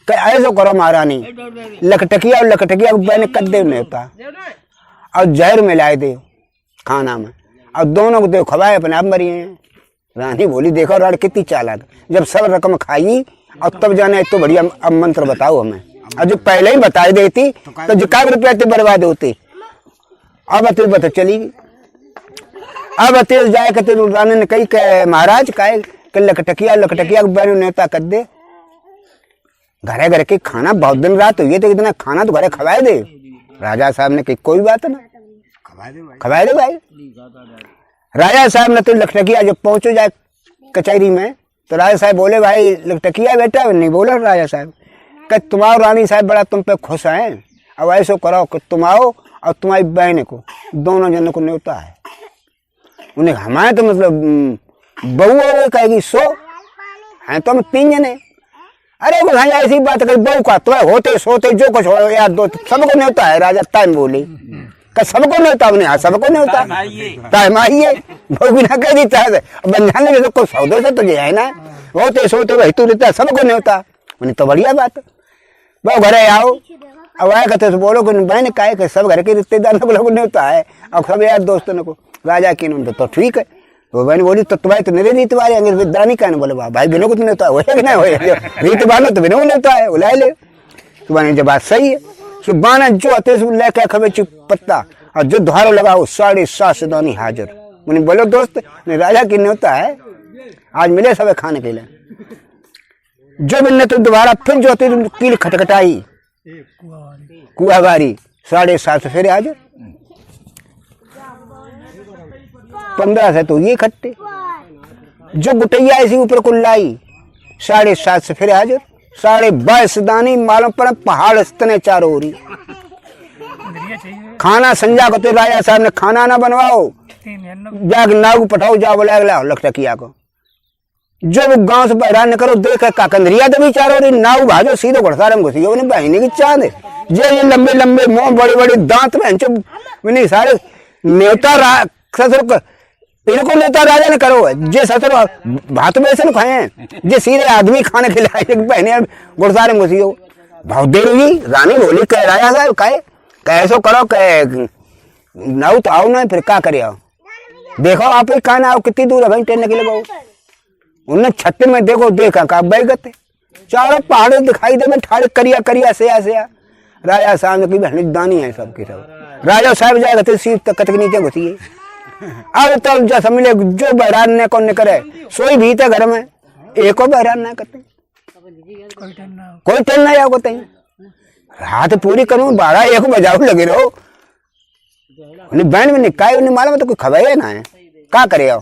कि ऐसा करो महारानी लकटकिया और लकटकिया को बहने कद्दे नहीं होता और जहर मिलाए दे खाना में और दोनों को दे खवाए अपने आप मरी हैं। रानी बोली देखो रानी कितनी चालाक, जब सब रकम खाई और तब जाने तो बढ़िया अब मंत्र बताओ हमें, और जो पहले ही बता देती तो जो क्या रुपया बर्बाद होते, अब अतिल बता चली, अब अतिल जाए कहते रानी ने कही के महाराज कहे कि लकटकिया लकटकिया को बहन नेता कर दे, घरे घर के खाना बहुत दिन रात हुई तो इतना खाना तो घरे खवाए दे। राजा साहब ने कही कोई बात ना खवाए दे भाई। राजा साहब ने तो लकटकिया जब पहुंचो जाए कचहरी में तो राजा साहब बोले भाई लकटकिया बेटा नहीं बोला राजा साहब कि तुम्हारा रानी साहब बड़ा तुम पे खुश हैं, अब ऐसा करो कि तुम आओ और तुम्हारी बहन को दोनों जनों को न्योता है, उन्हें हमारे तो मतलब बहू कहेगी सो है तो हम 3 जने, अरे वो भाई ऐसी बात कर बहू का तुम्हें होते सोते जो कुछ हो यार दो सबको न्योता है। राजा टाइम बोली कि सबको न्योता अपने हाँ सबको न्योता टाइम आइए बहू भी ना कह देता है बंधाने में तो सौदे से तुझे है ना होते सोते वही तू देता सबको न्योता, उन्हें तो बढ़िया बात बहु घरे आओ अब आए कहते तो बोलो बहन का है सब घर के रिश्तेदारों को लोग न्योता है और सब यार दोस्तों को राजा की उन्होंने तो ठीक है, तो बहन बोली तो तुम्हारे तो मेरे रीत वाले दानी का बोले भाई बिनो को तो न्योता हो कि नहीं हो रीत बानो तो बिनो न्योता है बुला ले, तो बहन जब बात सही है सुबाना जो आते लेके खबे चुप पत्ता और जो धारो लगाओ 7.5 दानी हाजिर, उन्हें बोलो दोस्त राजा की न्योता है आज मिले सब खाने के लिए, जो मिलने तो दोबारा फिर जो आते कील खटखटाई कुआवारी 7.5 फिर आज 15 से तो ये खट्टे जो गुटैया ऐसी ऊपर को लाई 7.5 से फिर हाजिर 22.5 दानी मालूम पर पहाड़ इतने चारों ओरी खाना संजा को तो राजा साहब ने खाना ना बनवाओ जाग नागू पठाओ जा बोला अगला लकटकिया को जो गांव से बहरान करो देख काकंदरिया तो भी चारों रे नाव भाजो सीधे घुड़सार में घुसी उन्हें बहनी की चांद है ये लंबे लंबे मुंह बड़े बड़े दांत में सारे न्योता ससुर इनको नेता राजा ने करो जे ससुर भात में ऐसे खाए जे सीधे आदमी खाने खिलाए बहने घुड़सार में घुसी हो भाव देर हुई रानी बोली कह राजा साहब कहे कैसो करो कह नाव तो आओ ना फिर क्या करे आओ देखो आप ही कहना आओ कितनी दूर है भाई ट्रेन के लिए उन्हें छत्ते में देखो देखा का बैगत चारों पहाड़ दिखाई दे में ठाड़े करिया करिया से राजा साहब की बहन दानी है सबके सब राजा साहब जाएगा तो सीट तक कतक नीचे घुसी है अब तो जो समझ जो बहरान ने कौन करे सोई भी था घर में एको बहरान ना करते कोई टेन ना जाओ करते रात पूरी करूं 12-1 बजाओ लगे रहो उन्हें बैंड में निकाय उन्हें मालूम तो कोई खबर ना है क्या करे आओ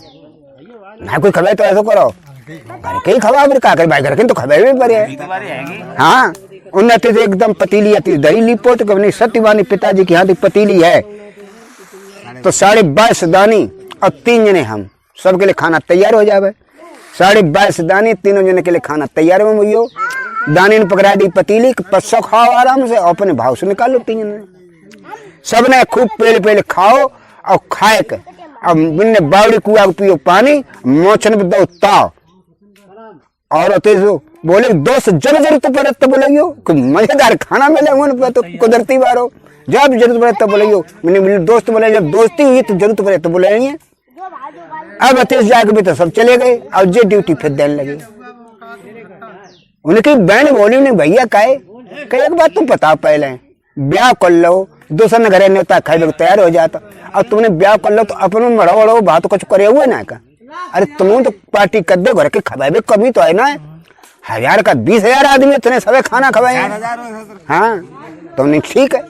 ना कोई खबर तो ऐसा करो घर के ही खबर क्या करे भाई घर के तो खबर भी पड़े है हाँ उन्नति से एकदम पतीली आती दही लिपो तो कभी सत्यवानी पिताजी की यहाँ पतीली है तो 22.5 दानी और 3 जने हम सबके लिए खाना तैयार हो जावे 22.5 दानी 3 जने के लिए खाना तैयार में मुझो दानी ने पकड़ा दी पतीली पस्सो खाओ आराम से अपने भाव से निकालो 3 जने सबने खूब पहले खाओ और खाए के अब बिन्ने बावड़ी कुआ पियो पानी मोचन में दो ताव और बोले दोस्त जब जरूरत पड़े तब बोलियो मजेदार खाना मिले उन तो कुदरती बारो जब जरूरत पड़े तब बोलियो मैंने दोस्त बोले जब दोस्ती हुई तो जरूरत पड़े तो बोलेंगे अब अतीस जाके भी तो सब चले गए और जे ड्यूटी फिर देने लगे उनकी बहन बोली नहीं भैया कहे एक बात तुम बताओ पहले ब्याह कर लो दूसरे घरे न्योता खाए तैयार हो जाता और तुमने ब्याह कर लो तो अपने मरो वड़ो बात कुछ करे हुए ना का अरे तुम तो पार्टी कर दे घर के खवाए भी कमी तो है ना 1000 का 20,000 आदमी इतने सब खाना खवाए हाँ तुमने ठीक है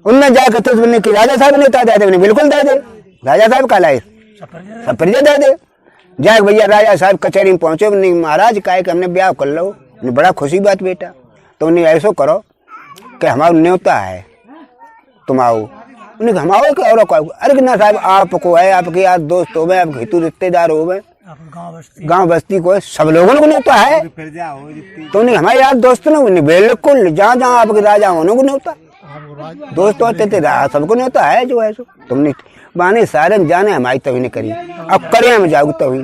उनमें जाकर तो तुमने कि राजा साहब नेता दे दे बिल्कुल दे दे राजा साहब का लाए सब परिचय दे दे जाए भैया राजा साहब कचहरी में पहुंचे महाराज कहे कि हमने ब्याह कर लो बड़ा खुशी बात बेटा तो उन्हें ऐसा करो कि हमारा न्योता है तुम आओ उन्हें हम आओ कि और अरे ना साहब आपको है आपके यार दोस्त हो गए आपके हितू रिश्तेदार हो गए गांव बस्ती को सब लोगों को न्योता है तो उन्हें हमारे यार दोस्त ना उन्हें बिल्कुल जहाँ जहाँ आपके राजा होने को न्योता दोस्त होते थे सबको न्योता है जो है सो तुमने बाने सारे जाने हमारी तभी नहीं करी अब करे हम जाओ तभी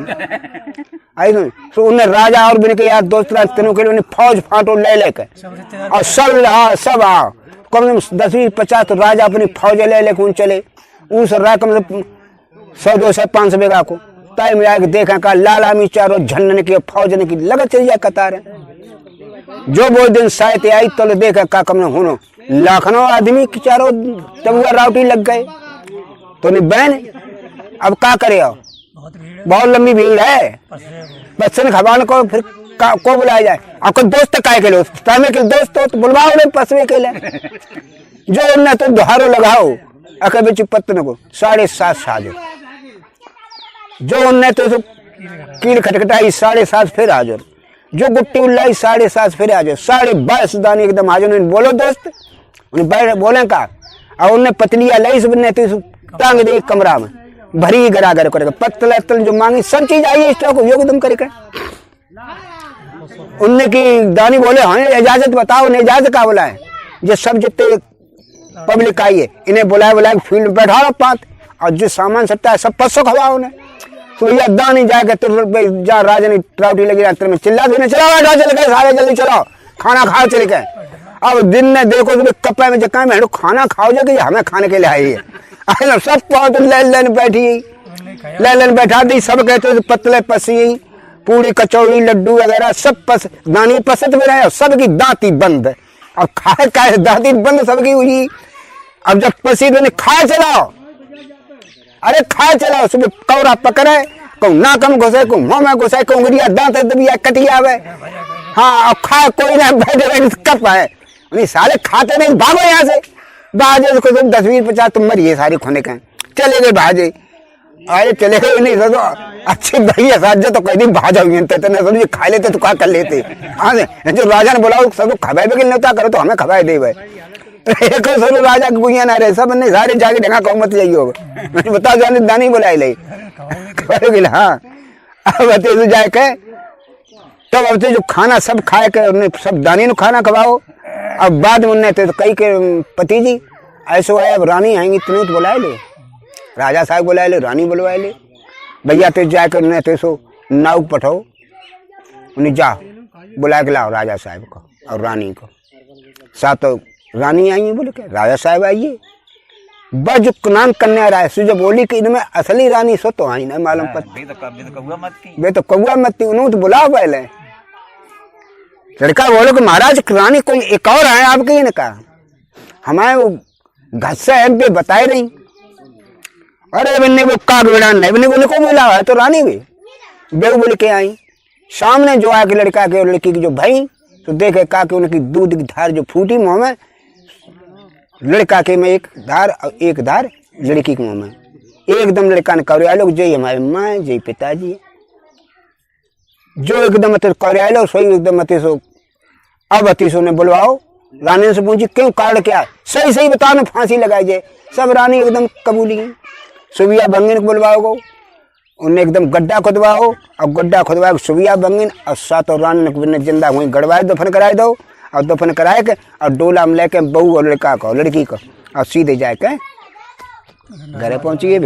आई तो उन्हें राजा और बिन के यार दोस्त तीनों के लिए उन्हें फौज फाटो ले लेकर और सब आओ कम से 10-20-50 तो राजा अपनी फौज ले लेकर चले उस कम से 100-200-500 बीघा को टाइम आके देखा का लाला मी चारों झन्नने की फौज ने की लगत चली जाए कतार जो वो दिन शायद आई तो देखा का कम होनो लाखों आदमी की चारों तबुआ राउटी लग गए तो नहीं बहन अब क्या करे आओ बहुत लंबी भीड़ है बच्चन खबान को फिर को बुलाया जाए आपको दोस्त काय के लो के दोस्त हो तो बुलवाओ नहीं पसवे के लिए जो उन्हें तो दोहारो लगाओ अके बिच पत्तन को 7:30 साजो जो उन्हें तो कील खटखटाई 7:30 फिर हाजिर जो गुट्टी उल्लाई 7:30 फिर हाजिर 22.5 दानी एकदम हाजिर बोलो दोस्त उन्हें बोले का और उन्हें पतलिया लाई सबने तो टांग दे कमरा में भरी गरागर करेगा पत्तल जो मांगी सब चीज आई स्टॉक एकदम करेगा उनने की दानी बोले हाँ इजाजत बताओ ने इजाजत का बोला है जो सब जितने पब्लिक आई है इन्हें बुलाए फील्ड में बैठा 5 और जो सामान सट्टा है सब पस्सो खवाओ उन्हें तो यह दानी जाके तो जा राजा ने ट्राउटी लगी रात में चिल्ला देने चला चल गए सारे जल्दी चलो खाना खाओ चले गए अब दिन में देखो तो कपड़े में जगह में खाना खाओ जो हमें खाने के लिए आई है सब पहुंच लेन बैठी लेन बैठा दी सब कहते पतले पसी पूरी कचौड़ी लड्डू वगैरह सब दानी पसंद में रहे सबकी दांती बंद अब खाए दांती बंद सबकी हुई अब जब पसी ने खाए चलाओ अरे खाए चलाओ सुबह कौरा पकड़े कहूँ नाकम घुसे कहूँ मुँह में घुसे कहूँ उंगलियां दांत दबिया कटिया आवे हाँ अब खाए कोई ना बैठे कप है नहीं सारे खाते नहीं भागो यहाँ से बाजे को 10-20-50 तुम मरिए सारी खोने के चले गए भाजे अरे चले गए नहीं तो अच्छी भैया साथ तो कहीं भाजा हुई समझे खा लेते तो क्या कर लेते हाँ जो राजा ने बोला सबको खबाए भी नहीं करो तो हमें खबाए दे भाई सब राजा की गुइया ना रहे सब ने सारे जाके ढंगा कहो मत जाइए होगा बताओ जाने दानी बुलाए ले हाँ अब जाए तब अब तो जो खाना सब खाए के उन्हें सब दानी नु खाना खवाओ। अब बाद में उन्हें तो कई के पति जी ऐसो है, अब रानी आएंगी तुमने तो बुलाए ले, राजा साहब बुलाए ले, रानी बुलवाए ले, भैया तो जाकर उन्हें तो सो नाव पठाओ, उन्हें जाओ बुला के लाओ राजा साहब को और रानी को। साथ तो रानी आई बोले के राजा साहब आइए, बज नाम कन्या राय सुझ बोली कि इनमें असली रानी सो तो आई ना मालूम पत वे तो कौआ मत उन्होंने तो बुलाओ पहले। लड़का बोलो कि महाराज रानी कोई एक और है आपके, ने कहा हमारे वो घसा है पे बताए नहीं। अरे बन्ने वो काग बेड़ा नहीं बन्ने बोले को मिला है तो रानी भी बेग बोल के आई। सामने जो आके लड़का के और लड़की की जो भाई तो देखे का कि उनकी दूध की धार जो फूटी मुंह में, लड़का के में एक धार और एक धार लड़की के मुंह में। एकदम लड़का ने कौरियालो जय हमारे माँ जय पिताजी, जो एकदम कौरियालो सोई एकदम सो अब अतिशो ने बुलवाओ। रानी से पूछी क्यों कारण क्या, सही सही बताओ ना फांसी लगाई जाए। सब रानी एकदम कबूली गई। सुबिया बंगिन को बुलवाओ गो, उन्हें एकदम गड्ढा खुदवाओ और गड्ढा खुदवा सुबिया बंगिन और सात और रानी ने जिंदा हुई गड़वाए दफन कराए दो और दफन कराए के और डोला में लेके बहू और लड़का को लड़की को और सीधे जाके घरे पहुंची।